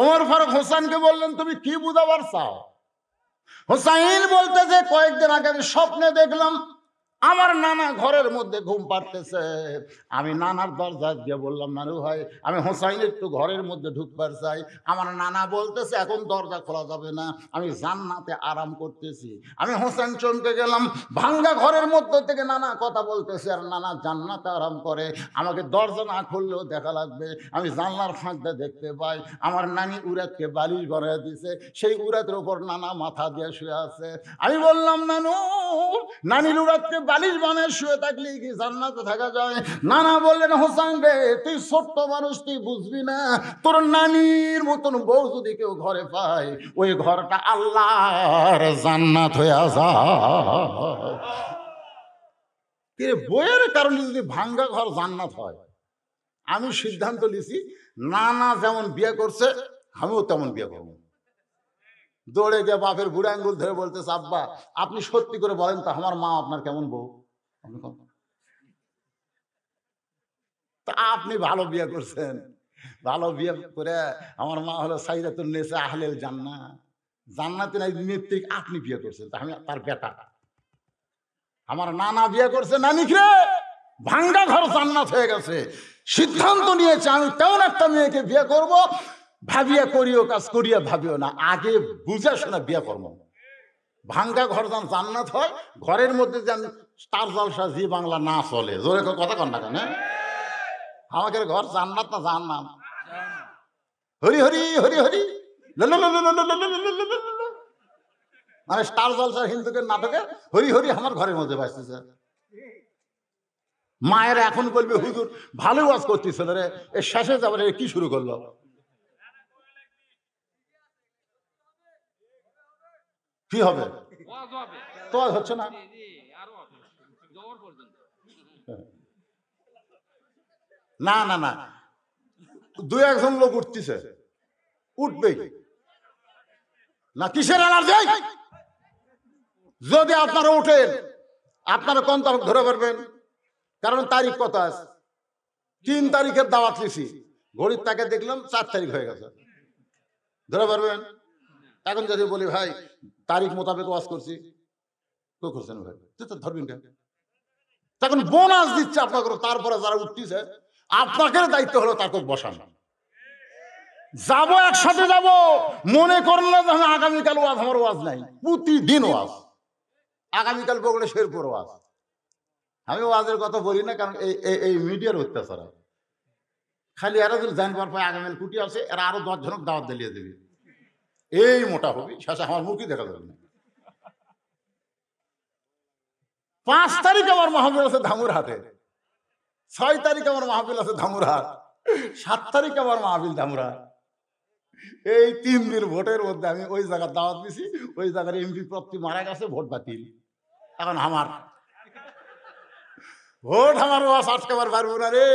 ওমর ফারুক হোসাইনকে বললেন, তুমি কি বুঝাবার চাও? হোসাইন বলতে যে কয়েকদিন আগে আমি স্বপ্নে দেখলাম আমার নানা ঘরের মধ্যে ঘুম পাড়তেছে। আমি নানার দরজা দিয়ে বললাম, নানু ভাই আমি হোসাইন একটু ঘরের মধ্যে ঢুকবার চাই। আমার নানা বলতেছে এখন দরজা খোলা যাবে না, আমি জান্নাতে আরাম করতেছি। আমি হোসাইন চমকে গেলাম, ভাঙ্গা ঘরের মধ্যে থেকে নানা কথা বলতেছে আর নানা জান্নাতে আরাম করে, আমাকে দরজা না খুললেও দেখা লাগবে। আমি জানলার ফাঁকটা দেখতে পাই আমার নানি উরাতকে বালিশ বানিয়ে দিছে, সেই উরাতের উপর নানা মাথা দিয়ে শুয়ে আছে। আমি বললাম, নানু নানির উরাতকে বালিশ বানিয়ে শুয়ে থাকলে কি জান্নাতে থাকা যায়? নানা বললেন, হোসাইন রে তুই ছোট্ট মানুষ, তুই বুঝবি না, তোর নানির মতন বউ যদি কেউ ঘরে পায় ওই ঘরটা আল্লাহর জান্নাত হয়ে যায়। বইয়ের কারণে যদি ভাঙ্গা ঘর জান্নাত হয়, আমি সিদ্ধান্ত নিছি নানা যেমন বিয়ে করছে আমিও তেমন বিয়ে করবো। দৌড়ে গিয়ে বাপের বুড়া আঙ্গুল ধরে বলতেছে, আব্বা আপনি সত্যি করে বলেন তো আমার মা আপনার কেমন বউ? তা আপনি ভালো বিয়ে করছেন, ভালো বিয়ে করে আমার মা হলো সাইরাতুন নিসা আহলেল জান্নাহ, জান্নাতে নাই মৃত্যুক আপনি বিয়ে করছেন, আমি তার বেটা। আমার নানা বিয়ে করছে নানিকে, ভাঙ্গা ঘর জান্নাত হয়ে গেছে। সিদ্ধান্ত নিয়েছে আমি তেমন একটা মেয়েকে বিয়ে করব, ভাবিয়া করিও কাজ করিয়া ভাবিও না, আগে বুঝে শোনা বিয়ে করবো। ভাঙ্গা ঘর যেন জান্নাত হয়, ঘরের মধ্যে যেন স্টার জলসা জি বাংলা না চলে। জোরে কথা কন না কেন? আমাদের ঘর জান্নাত না জাহান্নাম? হরি হরি হরি হরি, মানে স্টার জলসা হিন্দুদের নাটকে হরি হরি আমার ঘরের মধ্যে বাঁচতেছে। মায়ের এখন বলবে, হুজুর ভালো ওয়াজ করতেছিল রে, এর শেষে যাবার কি শুরু করলো? কি হবে? তো হচ্ছে না। না না না, দুই একজন লোক উঠতেছে, উঠবেই না। কিসের এলার্জি? যদি আপনারা উঠেন আপনারা কোন তারিখ ধরে পারবেন? কারণ তারিখ কত আছে? 3 তারিখের দাওয়াত লিছি, ঘড়ির তাকে দেখলাম 4 তারিখ হয়ে গেছে, ধরে পারবেন? এখন যদি বলি ভাই তারিখ মোতাবেক ওয়াজ করছি, কেউ করছেন ভাই তো ধরবেন কেন? তখন বোনাস দিচ্ছে আপনাকে, তারপরে যারা উঠতেছে আপনাকে দায়িত্ব হলো তাকে বসানো। যাবো একসাথে যাবো, মনে করলে যে আমি আগামীকাল ওয়াজ, আমার ওয়াজ নাই, প্রতিদিন ওয়াজ। আগামীকাল বগলে শেরপুর ওয়াজ। আমি ওয়াজের কথা বলি না, কারণ এই মিডিয়ার অত্যাচার। খালি এরা যদি জানবার পায় আগামী কুটি আছে, এরা আরো 10 জনক দাওয়াত দিলিয়ে দেবে, এই মোটা হবে, শেষে আমার মুখই দেখা যাবে না। 5 তারিখ আমার মাহফিল আছে ধামুরহাটে, 6 তারিখ আমার মাহফিল আছে ধামুরহাট, 7 তারিখ আমার মাহফিল ধামুরহাট। এই 3 দিন ভোটের মধ্যে আমি ওই জায়গার দাওয়াত দিছি, ওই জায়গার এমপি প্রার্থী মারা গেছে, ভোট বাতিল। এখন আমার ভোট, আমার ওয়াজ আটকাবার পারবো না রে।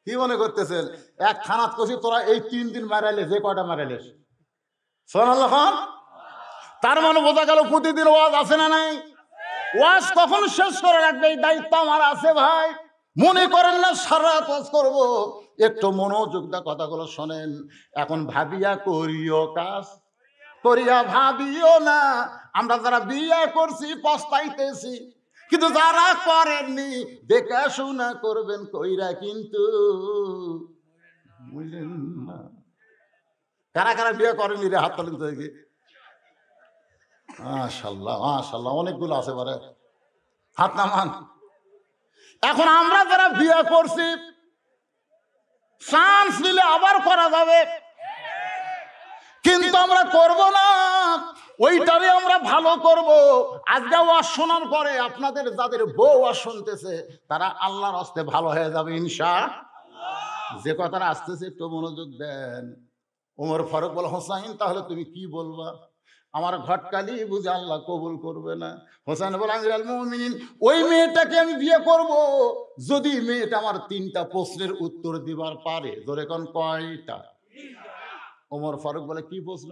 কি মনে করতেছেন এক থানাত কষি তোরা এই 3 দিন মারাইলে যে কয়টা মারাইলে সোনাল্লাহ খান? তার মানে বোঝা গেল প্রতিদিন ওয়াজ আছে না নাই? ওয়াজ কখন শেষ করে রাখবে এই দায়িত্ব আমার আছে ভাই। মনে করেন না সারা রাত ওয়াজ করবো, একটু মনোযোগ দা কথাগুলো শোনেন। এখন ভাবিয়া করিও কাজ, করিয়া ভাবিও না। আমরা যারা বিয়ে করছি পস্তাইতেছি, কিন্তু যারা করেননি দেখাশোনা করবেন কইরা, কিন্তু বুঝলেন না। কারা কারা বিয়ে করেনি রে হাত তালি থেকে? মাশাআল্লাহ মাশাআল্লাহ, অনেকগুলো আছে বারে, হাত নামান। এখন আমরা যারা বিয়ে করছি চান্স নিলে আবার করা যাবে, কিন্তু কিন্তু আমরা করব না, ওইটারে আমরা ভালো করব। আজকে ওয়াজ শোনার পরে আপনাদের যাদের বউ ওয়াজ শুনতেছে তারা আল্লাহর হস্তে ভালো হয়ে যাবে ইনশাআল্লাহ। যে কথাটা আসতেছে একটু মনোযোগ দেন। ওমর ফারুক বলে, হোসাইন তাহলে তুমি কি বলবা? আমার ঘটকালি বুঝে আল্লাহ কবুল করবে না। হোসেন বলে, আমিরুল মুমিনিন, ওই মেয়েটাকে আমি বিয়ে করব যদি মেয়েটা আমার 3টা প্রশ্নের উত্তর দিবার পারে। ধরে কোন কয়টা? ওমর ফারুক বলে, কি প্রশ্ন?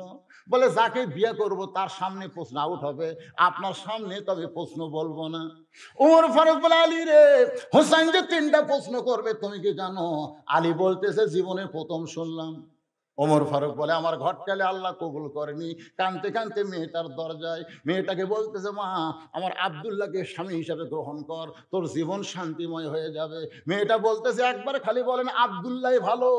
বলে, যাকে বিয়ে করব তার সামনে প্রশ্ন আউট হবে, আপনার সামনে তবে প্রশ্ন বলবো না। ওমর ফারুক বলে, আলী রে, হোসেন যে 3টা প্রশ্ন করবে তুমি কি জানো? আলী বলতেছে, জীবনে প্রথম শুনলাম। ওমর ফারুক বলে, আমার ঘটকালে আল্লাহ কবুল করেনি। কানতে কানতে মেয়েটার দরজায়, মেয়েটাকে বলতেছে, মা আমার আব্দুল্লাহকে স্বামী হিসাবে গ্রহণ কর, তোর জীবন শান্তিময় হয়ে যাবে। মেয়েটা বলতেছে, একবার খালি বলেন আব্দুল্লাহ ভালো,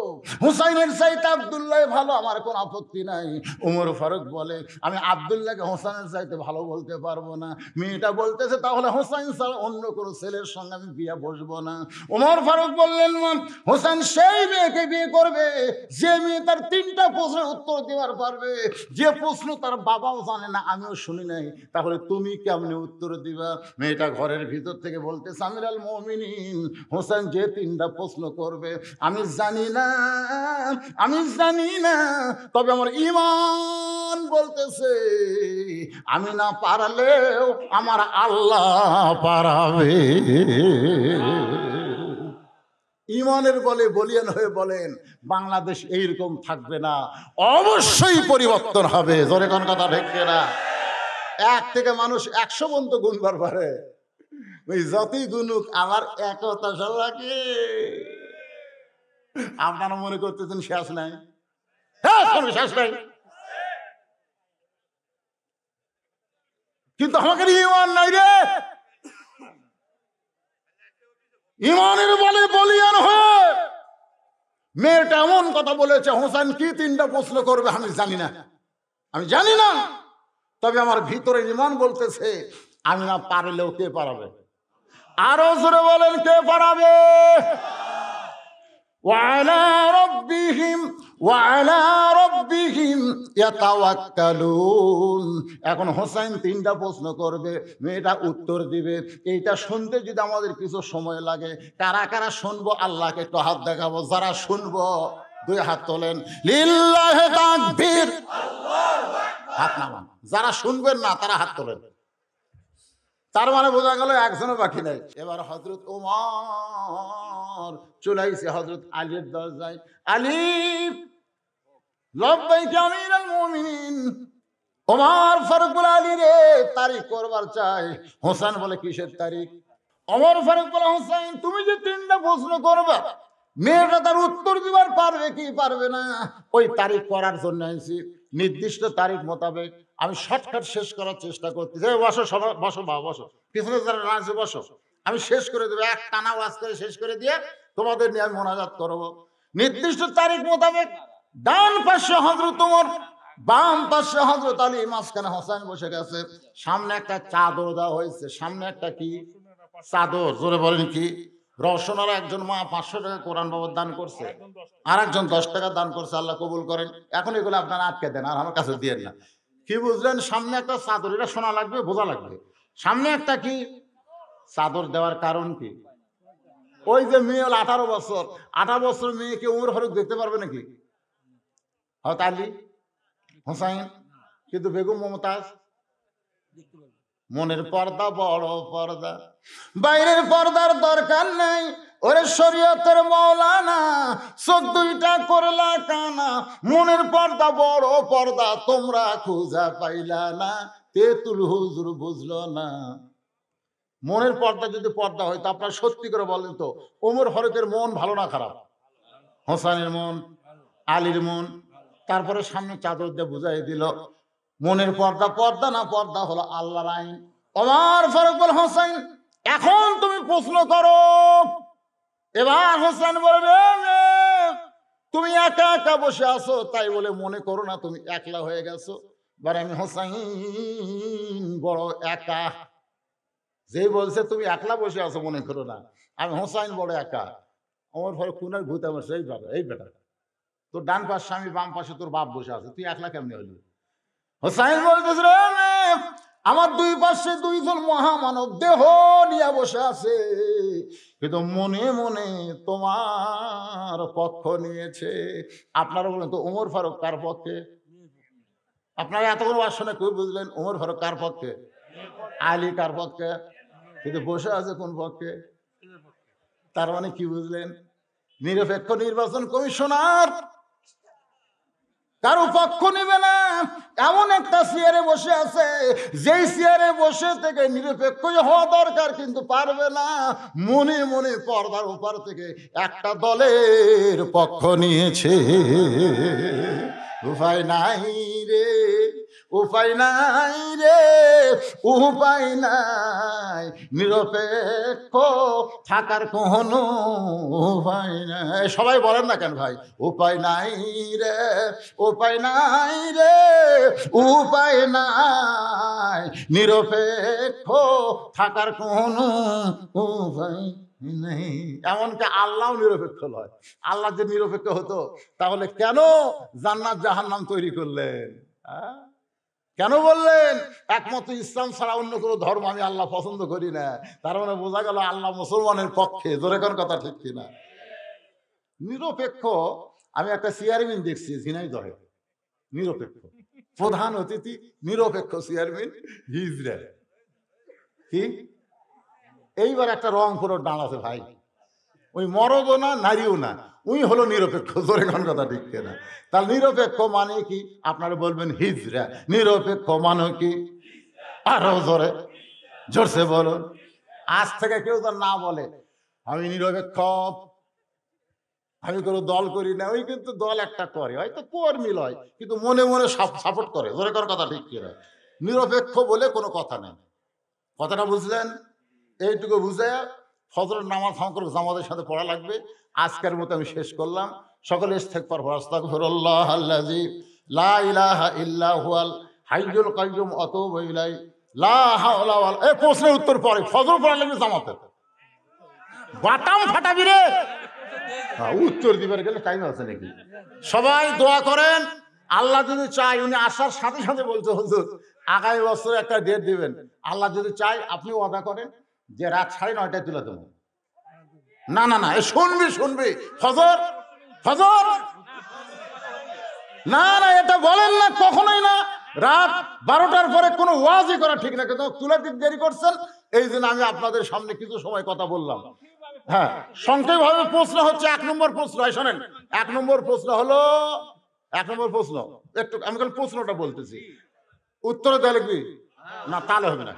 হুসাইনের চাইতে আব্দুল্লাহ ভালো, আমার কোনো আপত্তি নাই। ওমর ফারুক বলে, আমি আব্দুল্লাহকে হোসেনের চাইতে ভালো বলতে পারবো না। মেয়েটা বলতেছে, তাহলে হোসেন ছাড়া অন্য কোনো ছেলের সঙ্গে আমি বিয়ে বসবো না। ওমর ফারুক বললেন, হোসেন সেই মেয়েকে বিয়ে করবে যে মেয়ে তার 3টা প্রশ্নের উত্তর দেওয়ার পারবে, যে প্রশ্ন তার বাবাও জানে না, আমিও শুনি নাই। তাহলে তুমি কেমনে উত্তর দিবা? মেয়েটা ঘরের ভিতর থেকে বলতেছে, আমিরুল মুমিনিন, হোসেন যে 3টা প্রশ্ন করবে আমি জানি না, আমি জানি না, তবে আমার ঈমান বলতেছে আমি না পারলেও আমার আল্লাহ পারাবে। ইমানের বলে বলিয়ান হয়ে বলেন, বাংলাদেশ এইরকম থাকবে না, অবশ্যই পরিবর্তন হবে। জোরে কোন কথা ঠিক না? 1 থেকে মানুষ 100 পর্যন্ত গুনবার পারে, ওই যতই গুনুক আমার একতা সবাইকে। আপনারা মনে করতেছেন শেষ নাই? শেষ নাই, কিন্তু আমাকে ইমান নাই রে। ইমানের বলে বলিয়ান হয়ে মেয়েটা এমন কথা বলেছে, হোসেন কি 3টা প্রশ্ন করবে আমি জানি না, আমি জানি না, তবে আমার ভিতরে ইমান বলতেছে আমি না পারলেও কে পারাবে? আরো জোরে বলেন, কে পারাবে? ওয়ালা রাব্বিহিম ওয়ালা রাব্বিহিম ইয়াতাওয়াক্কালুন। এখন হোসেন 3টা প্রশ্ন করবে, মেয়েটা উত্তর দিবে। এইটা শুনতে যদি আমাদের কিছু সময় লাগে, কারা কারা শুনবো আল্লাহকে একটু হাত দেখাবো। যারা শুনবো 2 হাত তোলেন, লিল্লাহি তাকবীর, হাত নামান। যারা শুনবেন না তারা হাত তোলেন। তার মানে বোঝা গেল একজনও বাকি নাই। এবার হযরত ওমর চলে আইছে হযরত আলীর দরজায়। আলী, লব্বাইকা আমিরুল মুমিনিন। ওমর ফারুক বলে, আলী রে, তারিখ করবার চাই। হোসেন বলে, কিসের তারিখ? ওমর ফারুক বলে, হোসেন তুমি যে 3টা প্রশ্ন করবে, মেয়েটা তার উত্তর দিবার পারবে কি পারবে না, ওই তারিখ করার জন্য আইছি। নির্দিষ্ট তারিখ মোতাবেক আমি শর্টকাট শেষ করার চেষ্টা করতেছি। বসো সবাই, বসো বাবা, বসো। পিছনে যারা রাজে বসো, আমি শেষ করে দেবো, এক টানা ওয়াজ করে শেষ করে দিয়ে তোমাদের নিয়ে আমি মোনাজাত করবো। নির্দিষ্ট তারিখ মোতাবেক ডান পাশে হযরত ওমর, বাম পাশে হযরত আলী, মাঝখানে হোসেন বসে গেছে। সামনে একটা চাদর দেওয়া হয়েছে। সামনে একটা কি চাদর? জোরে বলেন কি? রওশনার একজন মা 500 টাকা কোরআন বাবদ দান করছে, আর একজন 10 টাকা দান করছে, আল্লাহ কবুল করেন। এখন এগুলো আপনারা আটকে দেন, আর আমার কাছে দিয়েন না। কি বুঝলেন? সামনে একটা চাদর, এটা শোনা লাগবে, বোঝা লাগবে। সামনে একটা কি চাদর দেওয়ার কারণ কি? ওই যে মেয়ে হল 18 বছর, 18 বছর মেয়েকে উমর ফারুক দেখতে পারবে নাকি? হয়তো আলী, হোসাইন, কিন্তু বেগম মমতাজ। মনের পর্দা বড় পর্দা, বাইরের পর্দার দরকার নেই। ওরে শরীয়তের মৌলানা, চোখ 2টা করলা কানা, মনের পর্দা বড় পর্দা, তোমরা খুঁজা পাইলা না, তেতুল হুজুর বুঝলো না। মনের পর্দা যদি পর্দা হয় তো আপনারা সত্যি করে বলেন তো, ওমর ফারুকের মন ভালো না খারাপ? হোসেনের মন, আলীর মন। তারপরে সামনে চাদর দিয়ে বুঝাই দিল মনের পর্দা পর্দা না, পর্দা হলো আল্লাহর আইন। ওমর ফারুক বল, হোসেন এখন তুমি প্রশ্ন করো। এবার হোসেন বলবে, তুমি একা একা বসে আছো, তাই বলে মনে করো না তুমি একলা হয়ে গেছো। এবার আমি হোসেন বড় একা। যে বলছে তুমি একলা বসে আছো মনে করো না, আমি হোসেন বড় একা। ওমর ফারুক কোনার ভূত আমার সেই বেটা, এই বেটা তোর ডান পাশে আমি, বাম পাশে তোর বাপ বসে আছে, তুই একলা কেমনে হলি? হোসাইন বলতেছে রে আমার দুই পাশে দুইজন মহামানব দেহ নিয়ে বসে আছে, কিন্তু মনে মনে তোমার পক্ষ নিয়েছে। আপনারা বলেন তো ওমর ফারুক কার পক্ষে? আপনারা এতগুলো আসনে কই বুঝলেন ওমর ফারুক কার পক্ষে, আলী কার পক্ষে, কিন্তু বসে আছে কোন পক্ষে? তার মানে কি বুঝলেন? নিরপেক্ষ নির্বাচন কমিশনার কারো পক্ষ নেবে না, এমন একটা চেয়ারে বসে আছে, যেই চেয়ারে বসে থেকে নিরপেক্ষ হওয়া দরকার কিন্তু পারবে না। মনে মনে পর্দার ওপার থেকে একটা দলের পক্ষ নিয়েছে। উপায় নাই রে, উপায় নাই রে, উপায় নাই, নিরপেক্ষ থাকার কোনো উপায় নাই। সবাই বলেন না কেন ভাই? উপায় নাই রে, উপায় নাই রে, উপায় নাই, নিরপেক্ষ থাকার কোনো উপায় নেই। এমনকি আল্লাহ নিরপেক্ষ নয়। আল্লাহ যে নিরপেক্ষ হতো তাহলে কেন জান্নাত জাহান্নাম তৈরি করলেন? কেন বললেন একমাত্র ইসলাম ছাড়া অন্য কোনো ধর্ম আমি আল্লাহ পছন্দ করি না? তার মানে বোঝা গেল আল্লাহ মুসলমানের পক্ষে। জোরে কোন কথা ঠিক কিনা? নিরপেক্ষ। আমি একটা চেয়ারম্যান দেখছি ঝিনাইদহে, নিরপেক্ষ প্রধান অতিথি, নিরপেক্ষ চেয়ারম্যান হিজড়া। কি এইবার একটা রংপুরের ডান আছে ভাই, ওই মরদও না নারীও না, উনি হলো নিরপেক্ষ। জোরে কোন কথা ঠিক কিনা? তাহলে নিরপেক্ষ মানে কি? আপনারা বলবেন হিজড়া। নিরপেক্ষ মানে কি? আরো জোরে, জোরসে বলুন। আজ থেকে কেউ তো না বলে আমি নিরপেক্ষ, আমি কোনো দল করি না। ওই কিন্তু দল একটা করে, হয়তো কর্মী লয়, কিন্তু মনে মনে সাপোর্ট করে। জোরে কোন কথা ঠিক কিনা? নিরপেক্ষ বলে কোনো কথা নেই। কথাটা বুঝলেন? এইটুকু বুঝে ফজরের নামাজ জামাতের সাথে পড়া লাগবে। আজকের মতো আমি শেষ করলাম। সকলে ইস্তেগফার পড়ো। আস্তাগফিরুল্লাহ আল্লাযী লা ইলাহা ইল্লা হুয়াল হাইয়ুল কাইয়্যুম ওয়া আতুবু ইলাইহি লা হাওলা ওয়ালা। এই প্রশ্নের উত্তর পরে ফজর পড়া লাগবে জামাতে। বাটাম ফাটাবি রে। উত্তর দিবার গেলে টাইম আছে নাকি? সবাই দোয়া করেন। আল্লাহ যদি চায়, উনি আসার সাথে সাথে বলতে হুজুর আগামী বছর একটা ডেট দিবেন। আল্লাহ যদি চায় আপনি ওয়াদা করেন যে রাত 9:30টায় তুলে দেবো। না না না, শুনবি শুনবি, ফজর ফজর। না না, এটা বলেন না, কখনোই না। রাত 12টার পরে কোনো ওয়াজই করা ঠিক না, কিন্তু তুলে দিতে দেরি করছেন। এই জন্য আমি আপনাদের সামনে কিছু সময় কথা বললাম। হ্যাঁ, সংক্ষেপ ভাবে প্রশ্ন হচ্ছে 1 নম্বর প্রশ্ন। শোনেন, 1 নম্বর প্রশ্ন হলো, 1 নম্বর প্রশ্ন একটু আমি কাল প্রশ্নটা বলতেছি, উত্তরে দেওয়া লিখবি না, তাহলে হবে না।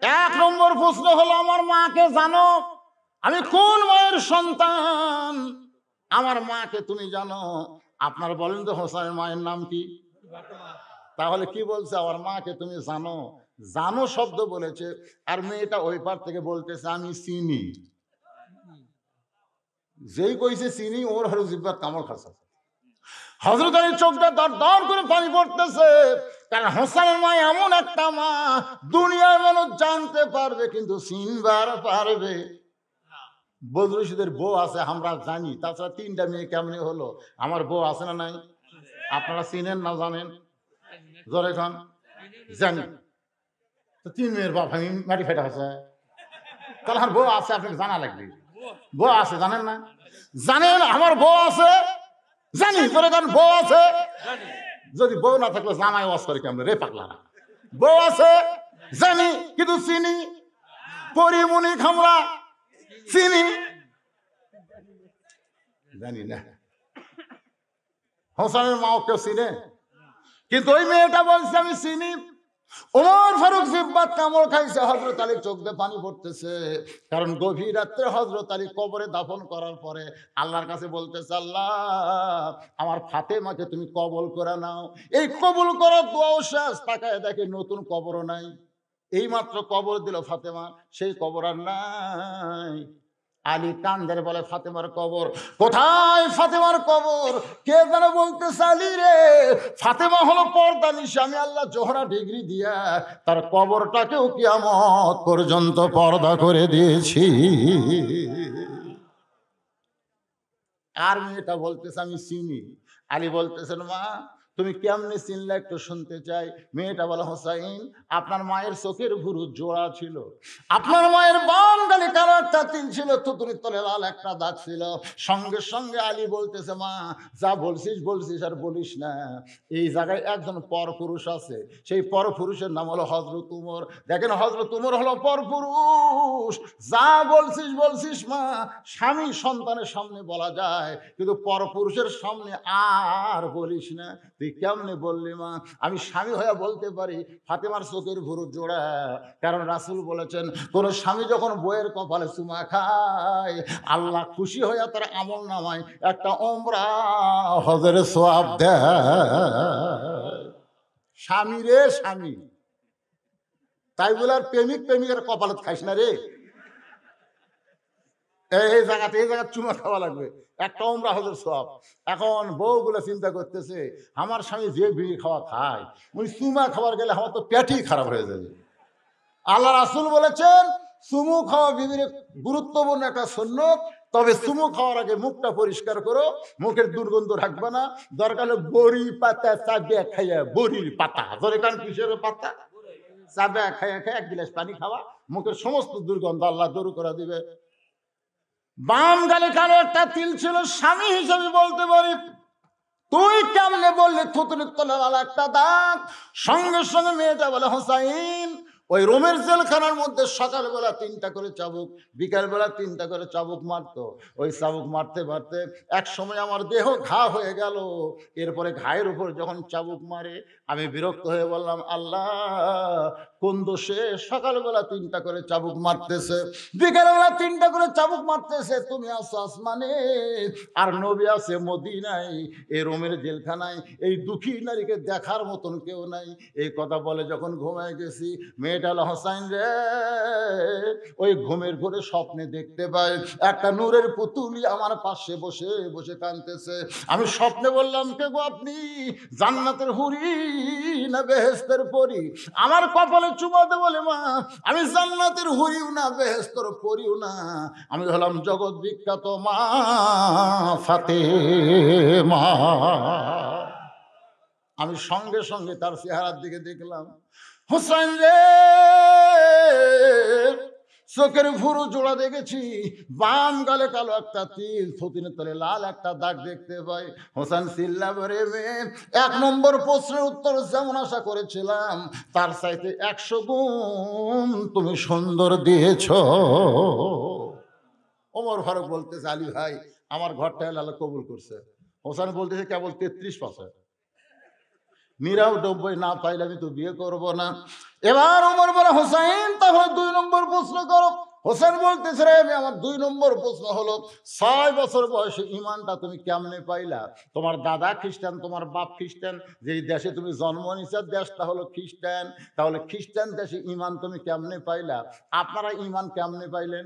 1 নম্বর প্রশ্ন হলো, আমার মাকে জানো? আমি কোন মায়ের সন্তান? আমার মাকে তুমি জানো? আপনারা বলেন তো হোসেনের মায়ের নাম কি? তাহলে কি বলছে? আমার মাকে তুমি জানো। জানো শব্দ বলেছে, আর মেয়েটা ওই পার থেকে বলতেছে আমি চিনি। যেই কইছে চিনি, ওর হলো জিব্বার কামড় খাচ্ছে। হযরত আলীর চোখটা দর করে পানি পড়তেছে, কারণ হোসেনের মা এমন একটা মা, দুনিয়ার মানুষ জানতে পারবে কিন্তু চিনবার পারবে। বদরুশিদের বউ আছে আমরা জানি, তাছাড়া 3টা মেয়ে কেমনে হলো? আমার বউ আছে না নাই? আপনারা চিনেন না জানেন? জোরে খান। জানি তো 3 মেয়ের বাপ আমি মাটি ফেটা আছে, তাহলে আমার বউ আছে, আপনাকে জানা লাগবে। বউ আছে জানেন না? জানেন আমার বউ আছে? জানি। জোরে খান, বউ আছে। যদি বউ না থাকলে জামাই ওয়াজ করে কেমন রে পাগলা? বউ আছে জানি, কিন্তু চিনি। পরিমণি খামলা চিনি, জানি না। হোসেনের মা কেউ চিনে? কিন্তু ওই মেয়েটা বলছে আমি চিনি। ওমর ফারুক জিব্বাত কামড় খাইছে, হযরত আলীর চোখ দিয়ে পানি পড়তেছে। কারণ গভীর রাত্রে হযরত আলী কবরে দাফন করার পরে আল্লাহর কাছে বলতেছে, আল্লাহ আমার ফাতেমাকে তুমি কবুল করে নাও। এই কবুল করার দোয়াও শেষ, তাকায় দেখে নতুন কবরও নাই। এইমাত্র কবর দিল ফাতেমা, সেই কবর আর নাই। আলী কান্দের বলে ফাতেমার কবর কোথায়? ফাতেমার কবর কে যেন বলতেছে, আলী রে ফাতেমা হলো পর্দা নিশা, আমি আল্লাহ জোহরা ডিগ্রি দিয়া তার কবরটাকেও কিয়ামত পর্যন্ত পর্দা করে দিয়েছি। আর মেয়েটা বলতেছে আমি চিনি। আলী বলতেছেন মা তুমি কেমনে চিনলে একটু শুনতে চাই। মেয়েটা বলে হোসাইন আপনার মায়ের চোখের ভুরু জোড়া ছিল, আপনার মায়ের বাম গালে কালো একটা তিল ছিল, থুতুনির তলে লাল একটা দাগ ছিল। সঙ্গে সঙ্গে আলী বলতেছে মা যা বলছিস বলছিস আর বলিস না, এই জায়গায় একজন পরপুরুষ আছে, সেই পরপুরুষের নাম হলো হযরত উমর। দেখেন হযরত উমর হলো পরপুরুষ। যা বলছিস বলছিস মা, স্বামী সন্তানের সামনে বলা যায় কিন্তু পরপুরুষের সামনে আর বলিস না। তুই কেমনে বললি মা? আমি স্বামী হয়ে বলতে পারি ফাতেমার চোখের ভুরু জোড়া, কারণ রাসূল বলেছেন কোন স্বামী যখন বইয়ের কপালে চুমা খায় আল্লাহ খুশি হয়ে তার আমল নামায় একটা ওমরা হজের সওয়াব দেয়। স্বামী রে স্বামী, তাই বলে আর প্রেমিক প্রেমিকের কপালে খাইস না রে। এই জায়গাতে চুমা খাওয়া লাগবে, একটা ওমরা হজের সওয়াব। এখন বউগুলো চিন্তা করতেছে আমার স্বামী যে বিড়ি খাওয়া খায়, ওই চুমা খাবার গেলে আমার তো পেটই খারাপ হয়ে যাবে। আল্লাহ রাসূল বলেছেন চুমু খাওয়া বিবির গুরুত্বপূর্ণ একটা সুন্নত, তবে চুমু খাওয়ার আগে মুখটা পরিষ্কার করো, মুখের দুর্গন্ধ রাখবে না। দরকার হলে বড়ি পাতা চাবিয়া খাইয়া, বড়ির পাতা ধরে কান কিসের পাতা, চাবিয়া খাইয়া খাইয়া এক গিলাস পানি খাওয়া, মুখের সমস্ত দুর্গন্ধ আল্লাহ দূর করে দিবে। বাম গালে কালো একটা তিল ছিল, স্বামী হিসেবে বলতে পারি তুই কেমনে বললি থুতুনির তলে লাল একটা দাগ। সঙ্গে সঙ্গে মেয়েটা বলে হোসাইন ওই রোমের জেলখানার মধ্যে সকালবেলা 3টা করে চাবুক, বিকালবেলা 3টা করে চাবুক মারতো। ওই চাবুক মারতে মারতে এক সময় আমার দেহ ঘা হয়ে গেল। এরপরে ঘায়ের উপর যখন চাবুক মারে আমি বিরক্ত হয়ে বললাম আল্লাহ কোন দোষে সকালবেলা 3টা করে চাবুক মারতেছে, বিকালবেলা 3টা করে চাবুক মারতেছে, তুমি আছো আসমানে আর নবী আছে মদিনায়, এই রোমের জেলখানায় এই দুঃখী নারীকে দেখার মতন কেউ নাই। এই কথা বলে যখন ঘুমায় গেছি, মেয়েটা হোসাইন রে ওই ঘুমের ঘরে স্বপ্নে দেখতে পাই একটা নূরের পুতুলি আমার পাশে বসে বসে কাঁদতেছে। আমি স্বপ্নে বললাম কে গো আপনি? জান্নাতের হুরি না বেহেশতের পরী? আমার কপালে চুমাতে বলে মা আমি জান্নাতের হুরিও না বেহেশতের পরীও না, আমি হলাম জগৎ বিখ্যাত মা ফাতেমা। আমি সঙ্গে সঙ্গে তার চেহারার দিকে দেখলাম, হোসেন রে চোখের ভুরু জোড়া দেখেছি, বাম গালে কালো একটা তিল, থুতনির তলে লাল একটা দাগ দেখতে পাই। হোসেন চিল্লা বলে মেয়ে 1 নম্বর প্রশ্নের উত্তর যেমন আশা করেছিলাম তার চাইতে 100 গুণ তুমি সুন্দর দিয়েছ। ওমর ফারুক বলতেছে আলী ভাই আমার ঘরটা আল্লাহ কবুল করছে। হোসেন বলতেছে কেবল 33%, 99 না পাইলে আমি তো বিয়ে করব না। এবার ওমর বলে হোসেন তাহলে 2 নম্বর প্রশ্ন করো। হোসেন বলতেছে রে আমি আমার 2 নম্বর প্রশ্ন হলো 6 বছর বয়সে ইমানটা তুমি কেমনে পাইলা? তোমার দাদা খ্রিস্টান, তোমার বাপ খ্রিস্টান, যেই দেশে তুমি জন্ম নিয়েছো দেশটা হলো খ্রিস্টান, তাহলে খ্রিস্টান দেশে ইমান তুমি কেমনে পাইলা? আপনারা ইমান কেমনে পাইলেন?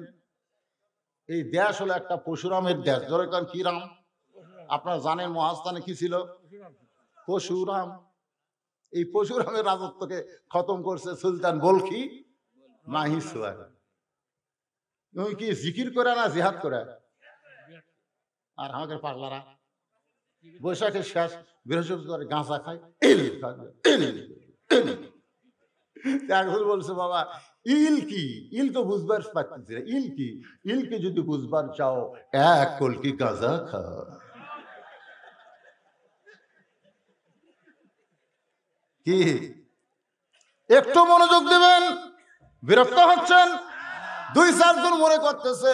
এই দেশ হলো একটা পশুরামের দেশ। ধরে কারণ কি রাম? আপনারা জানেন মহাস্থানে কি ছিল? পশুরাম। এই পশুরামের রাজত্বকে খতম করছে সুলতান বলখি মাহিসুয়ার। তুমি কি জিকির করে না জিহাদ করে? আর আমাদের পাগলারা বৈশাখের শেষ বৃহস্পতিবার গাঁজা খায়, বলছে বাবা ইল কি? ইল তো বুঝবার পারতেছি না, ইল কি? ইলকে যদি বুঝবার চাও 1 কলকি গাঁজা খা। কি একটু মনোযোগ দিবেন? বিরক্ত হচ্ছেন? 2-4 জন মনে করতেছে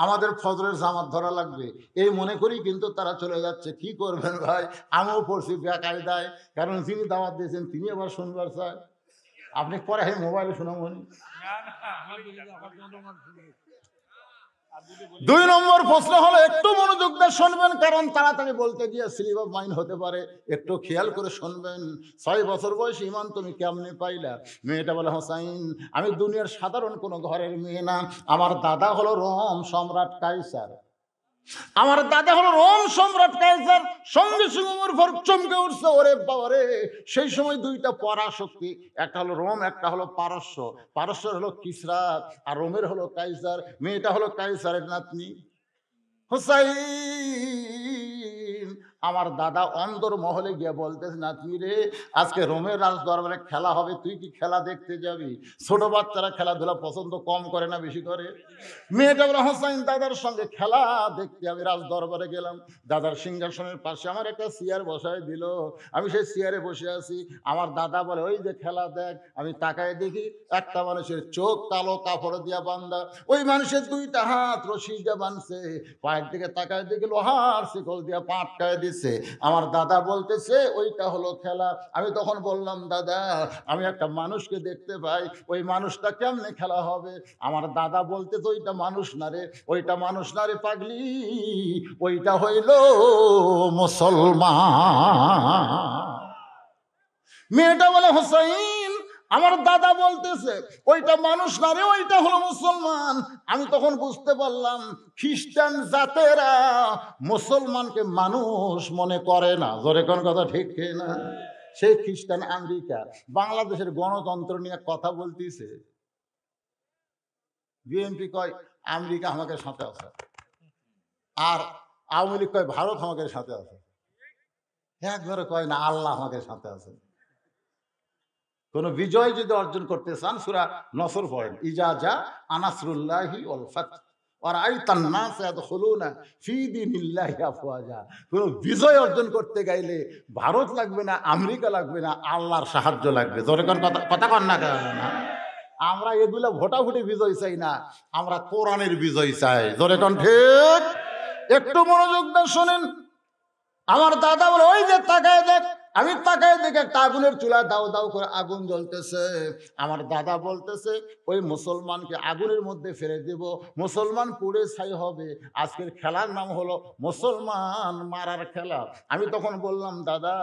আমাদের ফজরের জামাত ধরা লাগবে, এই মনে করি কিন্তু তারা চলে যাচ্ছে। কি করবেন ভাই, আমিও পড়ছি বেকায়দায়, কারণ যিনি দাওয়াত দিয়েছেন তিনি আবার শুনবার চায়। আপনি পরে মোবাইলে শোনামনি। 2 নম্বর প্রশ্ন হলো একটু মনোযোগ দিয়ে শুনবেন, কারণ তাড়াতাড়ি বলতে গিয়ে স্লিপ অফ মাইন্ড হতে পারে, একটু খেয়াল করে শুনবেন। 6 বছর বয়স ইমান তুমি কেমনে পাইলা? মেয়েটা বলে হোসাইন আমি দুনিয়ার সাধারণ কোনো ঘরের মেয়ে না, আমার দাদা হলো রোম সম্রাট কাইসার। আমার দাদা হলো রোম সম্রাট কাইসার। সঙ্গে সঙ্গে ওমর ফারুক চমকে উঠছে, ওরে বাবা রে! সেই সময় 2টা পরাশক্তি, একটা হলো রোম একটা হলো পারস্য। পারস্যের হলো কিসরা আর রোমের হলো কাইসার। মেয়েটা হলো কাইসারের নাতনি। হুসাইন, আমার দাদা অন্দর মহলে গিয়ে বলতেছে, নাতনি রে, আজকে রোমের রাজ দরবারে খেলা হবে, তুই কি খেলা দেখতে যাবি? ছোট বাচ্চারা খেলাধুলা পছন্দ কম করে না বেশি করে? মেয়েটা বলে, হোসাইন, দাদার সঙ্গে খেলা দেখতে আমি রাজ দরবারে গেলাম। দাদার সিংহাসনের পাশে আমার একটা চেয়ার বসায় দিল, আমি সেই চেয়ারে বসে আছি। আমার দাদা বলে, ওই যে খেলা দেখ। আমি তাকায় দেখি একটা মানুষের চোখ কালো কাপড় দিয়া বান্ধা, ওই মানুষের দুইটা হাত রশি দিয়ে বাঁধছে, পায়ের দিকে তাকায় দেখি লোহার শিকল দিয়ে পা আটকায় দিচ্ছে। আমার দাদা বলতেছে ওইটা হলো খেলা। আমি তখন বললাম, দাদা, আমি একটা মানুষকে দেখতে পাই, ওই মানুষটা কেমনে খেলা হবে? আমার দাদা বলতেছে, ওইটা মানুষ না রে, ওইটা মানুষ না রে পাগলি, ওইটা হইল মুসলমান। মেয়েটা বলে, হোসাইন, আমার দাদা বলতেছে ওইটা মানুষ না রে, ওইটা হলো মুসলমান। আমি তখন বুঝতে পারলাম খ্রিস্টান জাতেরা মুসলমানকে মানুষ মনে করে না। জোরে কোন কথা ঠিক না? সেই খ্রিস্টান আমেরিকা বাংলাদেশের গণতন্ত্র নিয়ে কথা বলতেছে। বিএনপি কয় আমেরিকা আমাকে সাথে আছে, আর আওয়ামী লীগ কয় ভারত আমাকে সাথে আছে। একবারে কয় না আল্লাহ আমাকে সাথে আছে। কোন বিজয় যদি অর্জন করতে চান সূরা নসর পড়েন, ইজা জা আনাসরুল্লাহি ওয়াল ফাত ওয়া রাআইতান নাস ইয়াদখুলুনা ফি দীনিল্লাহি আফওয়াজা। কোন বিজয় অর্জন করতে গেলে ভারত লাগবে না, আমেরিকা লাগবে না, আল্লাহর সাহায্য লাগবে। জোরে কোন কথা কন না কেন? আমরা এগুলা ভোটাভুটি বিজয় চাই না, আমরা কোরআনের বিজয় চাই। জোরে কোন ঠিক? একটু মনোযোগ দিয়ে শুনেন। আমার দাদা বলে, ওই যে তাকায় দেখ। আমি তাকায় দেখে একটা আগুনের চুলা দাও দাও করে আগুন জ্বলতেছে। আমার দাদা বলতেছে ওই মুসলমানকে আগুনের মধ্যে ফেলে দেব, মুসলমান পুড়ে ছাই হবে। আজকের খেলার নাম হলো মুসলমান মারার খেলা। আমি তখন বললাম, দাদা,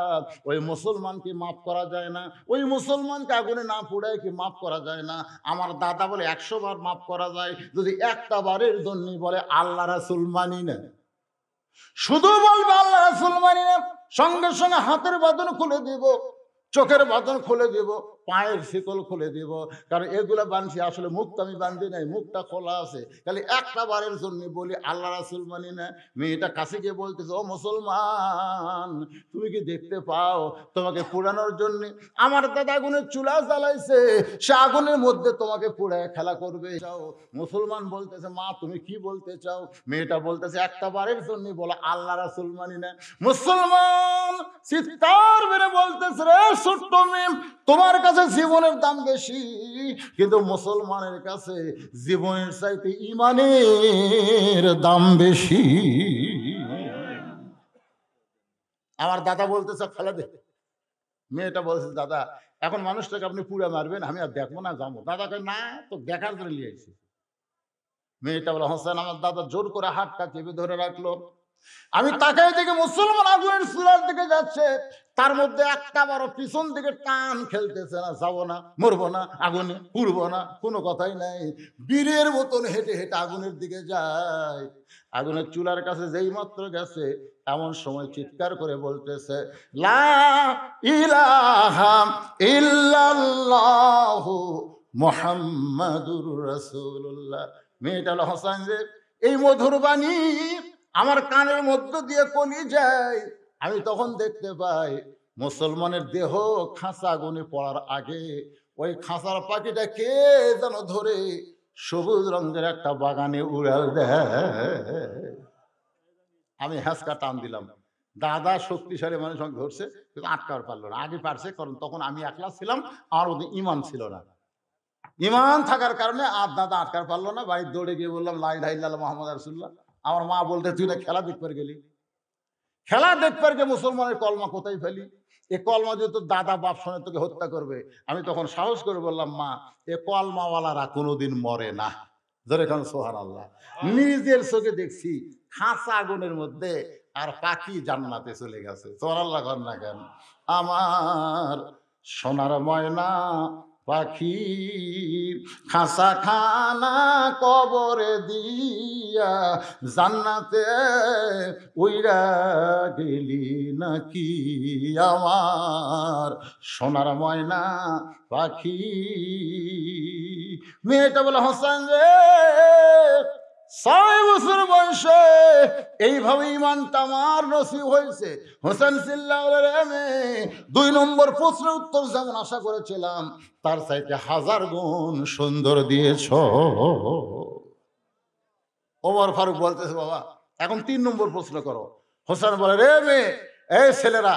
ওই মুসলমানকে মাফ করা যায় না? ওই মুসলমানকে আগুনে না পুড়ায় কি মাফ করা যায় না? আমার দাদা বলে, 100 বার মাফ করা যায়, যদি একটা বারের জন্য বলে আল্লাহ রাসূল মানি না। শুধু বলবে আল্লাহ রাসূল মানি না, সঙ্গে সঙ্গে হাতের বাঁধন খুলে দিব, চোখের বাঁধন খুলে দিব, পায়ের শিকল খুলে দিব। কারণ এগুলা বাঁধছি আসলে মুখটা আমি বাঁধি নাই, মুখটা খোলা আছে। খালি একটা বারের জন্য বলি আল্লাহ রাসূল মানি না। মেয়েটা কাছে গিয়ে বলতেছে, ও মুসলমান, তুমি কি দেখতে পাও তোমাকে পোড়ানোর জন্য আমার দাদা আগুনের চুলা জ্বালাইছে, সে আগুনের মধ্যে তোমাকে পোড়ায় খেলা করবে চাও? মুসলমান বলতেছে, মা তুমি কি বলতে চাও? মেয়েটা বলতেছে, একটা বারের জন্য বলো আল্লাহ রাসূল মানি না। মুসলমান চিৎকার মেরে বলতেছে, রে ছোট্ট মেয়ে, তোমার কাছে জীবনের দাম বেশি, কিন্তু মুসলমানের কাছে জীবনের চাইতে ঈমানের দাম বেশি। আমার দাদা বলতেছে, ফেলে দে। মেয়েটা বলছে, দাদা, এখন মানুষটাকে আপনি পুড়ে মারবেন, আমি আর দেখবো না, যাবো। দাদা কয়, না, তো দেখার জন্য নিয়ে আইছি। মেয়েটা বলে, হোসেন, আমার দাদা জোর করে হাতটা চেপে ধরে রাখলো। আমি তাকাই দেখে মুসলমান আগুনের চুলার দিকে যাচ্ছে, তার মধ্যে একটা বড় পিছন দিকে টান খেলতেছে না, যাবো না, মরবো না, আগুনে পুড়বো না, কোনো কথাই নাই। বীরের মতন হেঁটে হেঁটে আগুনের দিকে যায়। আগুনের চুলার কাছে যেই মাত্র গেছে, এমন সময় চিৎকার করে বলতেছে, লা ইলাহা ইল্লাল্লাহু মুহাম্মাদুর রাসূলুল্লাহ। মেয়েটা হলো হোসেন রে, এই মধুর বাণী আমার কানের মধ্য দিয়ে কলি যায়। আমি তখন দেখতে পাই মুসলমানের দেহ খাঁচা আগুনে পড়ার আগে ওই খাঁচার পাখিটা কে যেন ধরে সবুজ রঙের একটা বাগানে উড়াল দেয়। আমি হ্যাঁচকা টান দিলাম। দাদা শক্তিশালী মানুষ আমাকে ধরছে, কিন্তু আটকার পারলো না। আগে পারছে, কারণ তখন আমি একলা ছিলাম, আমার মধ্যে ঈমান ছিল না। ঈমান থাকার কারণে আর দাদা আটকার পারলো না। বাড়ির দৌড়ে গিয়ে বললাম, লা ইলাহা ইল্লাল্লাহ মুহাম্মাদুর রাসূলুল্লাহ। আমার মা বলতে, তুই না খেলা দেখতে গেলি, খেলা দেখতে গিয়ে মুসলমানের কলমা কোথায় ফেলি? এ কলমা যদি তোর দাদা বাপ শোনে তোকে হত্যা করবে। আমি তখন সাহস করে বললাম, মা, এ কলমাওয়ালারা কোনোদিন মরে না। ধরে কারণ সুবহানাল্লাহ, নিজের চোখে দেখছি খাঁচা আগুনের মধ্যে, আর পাখি জান্নাতে চলে গেছে। সুবহানাল্লাহ কর না কেন? আমার সোনার ময়না পাখি খাঁচা খানা কবরে দিয়া জান্নাতে উইরা গেলি নাকি আমার সোনার ময়না পাখি। মেয়েটা বলে, হোসেন রে, 6 বছর বয়সে এইভাবে ইমানটা আমার নসিব হয়েছে। হোসেন চিল্লালের মেয়ে 2 নম্বর প্রশ্নের উত্তর যেমন আশা করেছিলাম তার চাইতে 1000 গুণ সুন্দর দিয়েছ। ওমর ফারুক বলতেছে, বাবা এখন 3 নম্বর প্রশ্ন করো। হোসেন বলে, রে মেয়ে, এই ছেলেরা,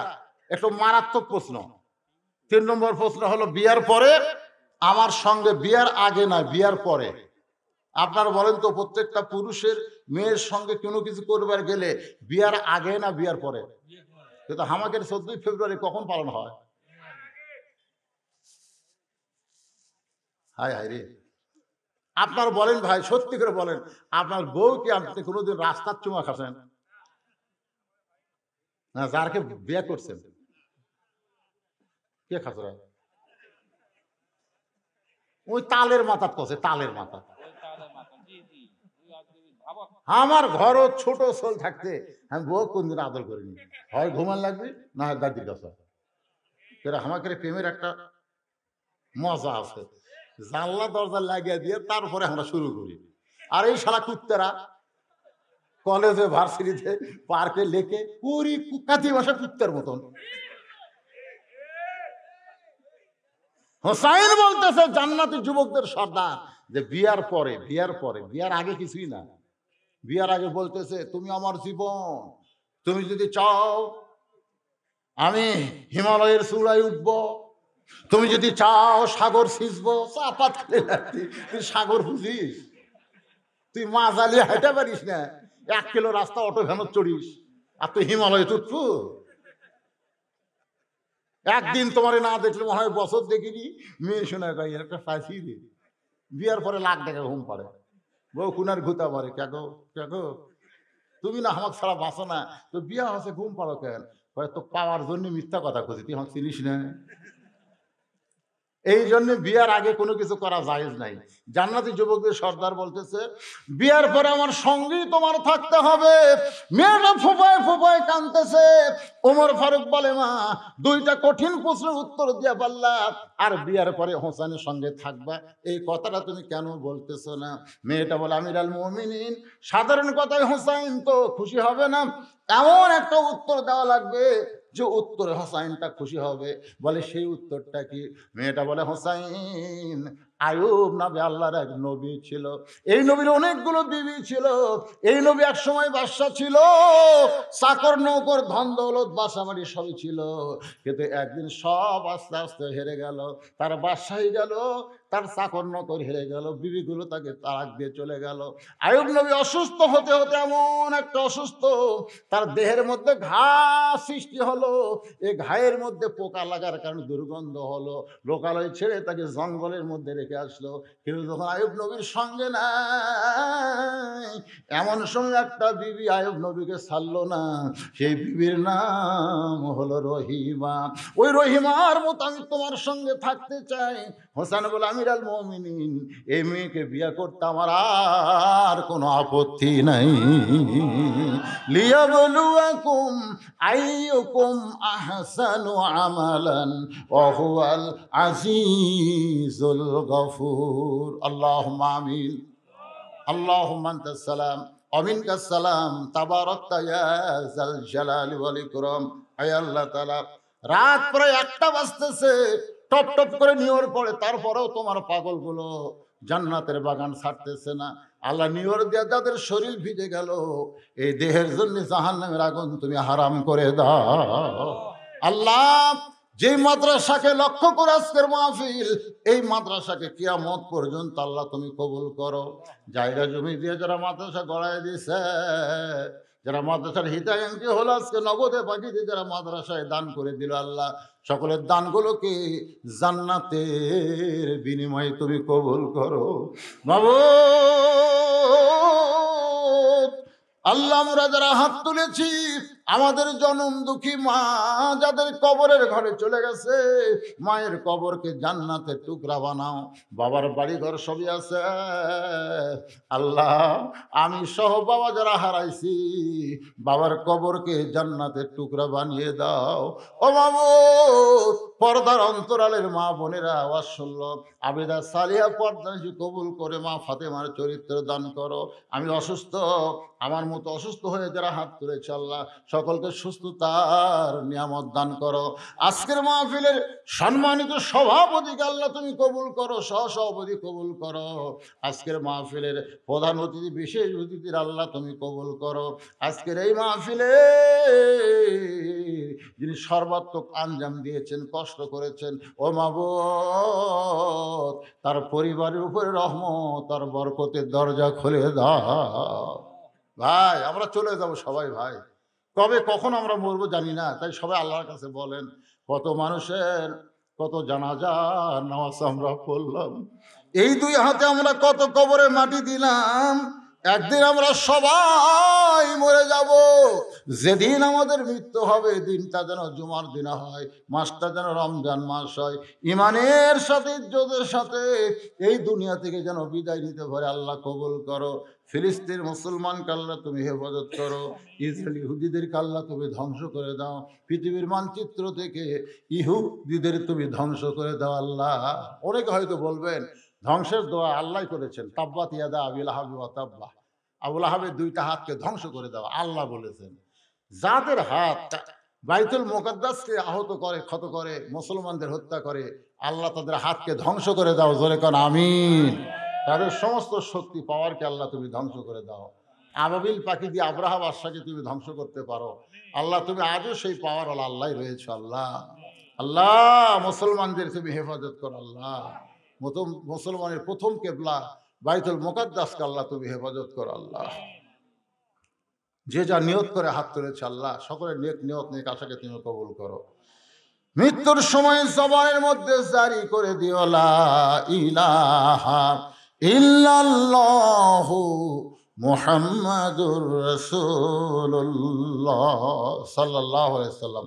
একটু মারাত্মক প্রশ্ন। 3 নম্বর প্রশ্ন হলো বিয়ার পরে আমার সঙ্গে, বিয়ার আগে না বিয়ার পরে। আপনারা বলেন তো, প্রত্যেকটা পুরুষের মেয়ের সঙ্গে কোনো কিছু করবার গেলে বিয়ার আগে না বিয়ার পরে? কিন্তু আমাদের 14 ফেব্রুয়ারি কখন পালন হয়? হায় হায় রে। আপনার বলেন ভাই, সত্যি করে বলেন, আপনার বউ কি আপনি কোনোদিন রাস্তার চুমা খাচ্ছেন না? যারকে বিয়ে করছেন কে খাচ্ছে? ওই তালের মাথা কছে, তালের মাথা। আমার ঘরও ছোট ছোল থাকতে আমি বউ কোনদিন আদর করিনি। হয় ঘুমান লাগবে না হয় দাদির কাছে। আমাকে প্রেমের একটা মজা আছে, জানলা দরজা লাগিয়ে দিয়ে তারপরে আমরা শুরু করি। আর এই শালা কুত্তেরা কলেজে, ভার্সিটিতে, পার্কে লেকে পুরি কাতি ভাষা কুত্তের মতন। হোসাইন বলতেছে জান্নাতি যুবকদের সর্দার, যে বিয়ার পরে, বিয়ার পরে, বিয়ার আগে কিছুই না। বিয়ার আগে বলতেছে, তুমি আমার জীবন, তুমি যদি চাও আমি হিমালয়ের চূড়ায় উঠবো, তুমি যদি চাও সাগর সিঁচবো, চাপাত খেলে লাগতি। তুই সাগর বুঝিস? তুই মাঝালি হাইতে পারিস না, 1 কিলো রাস্তা অটো ভ্যানত চড়িস, আর তুই হিমালয়ে উঠবো? একদিন তোমারে না দেখলে মনে হয় বছর দেখিনি। মেয়ে শোনা গাই একটা ফাঁসি রে, বিয়ার পরে লাখ টাকা ঘুম পাড়ে, বউ কুনার ঘুতা পারে। কেগো কেগো, তুমি না আমাকে ছাড়া বাঁচো না, তো বিয়া হচ্ছে ঘুম পাড়ো কেন? তো পাওয়ার জন্য মিথ্যা কথা খুঁজি, তুই আমাকে চিনিস না। এই জন্য বিয়ার আগে কোনো কিছু করা জায়েজ নাই। জান্নাতি যুবকদের সর্দার বলতেছে, বিয়ার পরে আমার সঙ্গেই তোমার থাকতে হবে। মেয়েটা ফোপায় ফোপায় কাঁদতেছে। ওমর ফারুক বলে, মা 2টা কঠিন প্রশ্নের উত্তর দিয়া পারলা, আর বিয়ার পরে হোসেনের সঙ্গে থাকবা, এই কথাটা তুমি কেন বলতেছো না? মেয়েটা বলে, আমিরুল মুমিনিন, সাধারণ কথায় হোসেন তো খুশি হবে না, এমন একটা উত্তর দেওয়া লাগবে যে উত্তরে হোসাইনটা খুশি হবে। বলে, সেই উত্তরটা কি? মেয়েটা বলে, হোসাইন, আয়ুব নবী আল্লাহর এক নবী ছিল, এই নবীর অনেকগুলো বিবি ছিল, এই নবী এক সময় বাদশা ছিল, চাকর নৌকর ধন দৌলত বাসা বাড়ি সবই ছিল, কিন্তু একদিন সব আস্তে আস্তে হেরে গেল। তার বাদশাহী গেল, তার চাকর নৌকর হেরে গেল, বিবিগুলো তাকে তালাক দিয়ে চলে গেল। আয়ুব নবী অসুস্থ হতে হতে এমন একটা অসুস্থ, তার দেহের মধ্যে ঘা সৃষ্টি হলো। এই ঘায়ের মধ্যে পোকা লাগার কারণে দুর্গন্ধ হলো। লোকালয় ছেড়ে তাকে জঙ্গলের মধ্যে রেখে আসলো। কিন্তু যখন আয়ুব নবীর সঙ্গে নাই, এমন সময় একটা বিবি আয়ুব নবীকে ছাড়লো না। সেই বিবির নাম হলো রহিমা। ওই রহিমার মতো আমি তোমার সঙ্গে থাকতে চাই। হোসেন বলে, আমিরুল মুমিনিন, এই মেয়েকে বিয়ে করতে আমার আর কোনো আপত্তি নাই। লিয়াবলুয়াকুম আইয়ুকুম আহসানু আমালান ওয়া হুয়াল আজিজুল গফুর। আল্লাহুম্মা আমিন। আল্লাহুম্মা আনতাস সালাম ওয়া মিনকাস সালাম, তাবারাকতা ইয়া যাল জালালি ওয়াল ইকরাম। আয় আল্লাহ তাআলা, রাত প্রায় 1টা বাজতেছে, টপ টপ করে নিয়র পড়ে, তারপরেও তোমার পাগলগুলো জান্নাতের বাগান ছাড়তেছে না। আল্লাহ, নিয়র দিয়ে যাদের শরীর ভিজে গেল, এই দেহের জন্য জাহান্নামের আগুন তুমি হারাম করে দাও। আল্লাহ, যে মাদ্রাসাকে লক্ষ্য করে আজকের মাহফিল, এই মাদ্রাসাকে কিয়ামত পর্যন্ত আল্লাহ তুমি কবুল করো। জায়গা জমি দিয়ে যারা মাদ্রাসা গড়ায় দিছে, যারা মাদ্রাসার হিতাকাঙ্ক্ষী হলো, আজকে নগদে বাকি দিয়ে যারা মাদ্রাসায় দান করে দিল, আল্লাহ সকলের দানগুলোকে জান্নাতের বিনিময়ে তুমি কবুল করো। মাবুদ, আল্লাহ, আমরা যারা হাত তুলেছি, আমাদের জনম দুঃখী মা যাদের কবরের ঘরে চলে গেছে, মায়ের কবরকে জান্নাতের টুকরা বানাও। বাবার বাড়ি ঘর সবই আছে, আল্লাহ আমি সহ বাবা যারা হারাইছি, বাবার কবরকে জান্নাতের টুকরা বানিয়ে দাও। ও মাবুদ, পর্দার অন্তরালের মা বোনেরা আওয়াজ শুনল, আবেদা সালিহা পর্দা কবুল করে মা ফাতেমার চরিত্র দান করো। আমি অসুস্থ, আমার মতো অসুস্থ হয়ে যারা হাত তুলেছে আল্লাহ সকলকে সুস্থতার নিয়ামত দান করো। আজকের মাহফিলের সম্মানিত সভাপতিকে আল্লাহ তুমি কবুল করো, সহসভাপতি কবুল করো। আজকের মাহফিলের প্রধান অতিথি বিশেষ অতিথির আল্লাহ তুমি কবুল করো। আজকের এই মাহফিলে যিনি সর্বাত্মক আঞ্জাম দিয়েছেন, কষ্ট করেছেন, ও মাবুদ তার পরিবারের উপরে রহমত তার বরকতের দরজা খুলে দাও। ভাই আমরা চলে যাব সবাই, ভাই কবে কখন আমরা মরবো জানি না, তাই সবাই আল্লাহর কাছে বলেন। কত মানুষের কত জানাজা নামাজ আমরা পড়লাম, এই দুই হাতে আমরা কত কবরে মাটি দিলাম। একদিন আমরা সবাই মরে যাব। যেদিন আমাদের মৃত্যু হবে দিনটা যেন জুমার দিন হয়, মাসটা যেন রমজান মাস হয়। ইমানের সাথে ইজ্জতের সাথে এই দুনিয়া থেকে যেন বিদায় নিতে পারে। আল্লাহ কবুল করো। ফিলিস্তিন মুসলমানকে আল্লাহ তুমি হেফাজত করো। ইসরায়েল ইহুদিদেরকে আল্লাহ তুমি ধ্বংস করে দাও। পৃথিবীর মানচিত্র থেকে ইহুদিদের তুমি ধ্বংস করে দাও আল্লাহ। অনেকে হয়তো বলবেন ধ্বংসের দোয়া আল্লাহ করেছেন, তাব্বাত ইয়াদা আবিল আহাবি ওয়া তাব্বা, আবুল আহাবের দুইটা হাতকে ধ্বংস করে দাও আল্লাহ বলেছেন। যাদের হাত বাইতুল মুকাদ্দাসকে আহত করে, ক্ষত করে, মুসলমানদের হত্যা করে, আল্লাহ তাদের হাতকে ধ্বংস করে দাও। জোরে কোন আমিন। তাদের সমস্ত শক্তি পাওয়ারকে আল্লাহ তুমি ধ্বংস করে দাও। আবাবিল পাখি দিয়ে আব্রাহা বাদশাকে তুমি ধ্বংস করতে পারো আল্লাহ, তুমি আজও সেই পাওয়ার আল্লাহ রয়েছে আল্লাহ। আল্লাহ মুসলমানদের তুমি হেফাজত করো আল্লাহ। মুসলমানের প্রথম কেবলা বাইতুল মুকাদ্দাসকে আল্লাহ তুমি হেফাজত করো আল্লাহ। যে যা নিয়ত করে হাত তুলেছে আল্লাহ সকলের নেক নিয়ত নেক আশাকে তুমি কবুল করো। মৃত্যুর সময় জবানের মধ্যে জারি করে দিও লা ইলাহা ইল্লাল্লাহু মুহাম্মাদুর রাসূলুল্লাহ সাল্লাল্লাহু আলাইহি ওয়াসাল্লাম।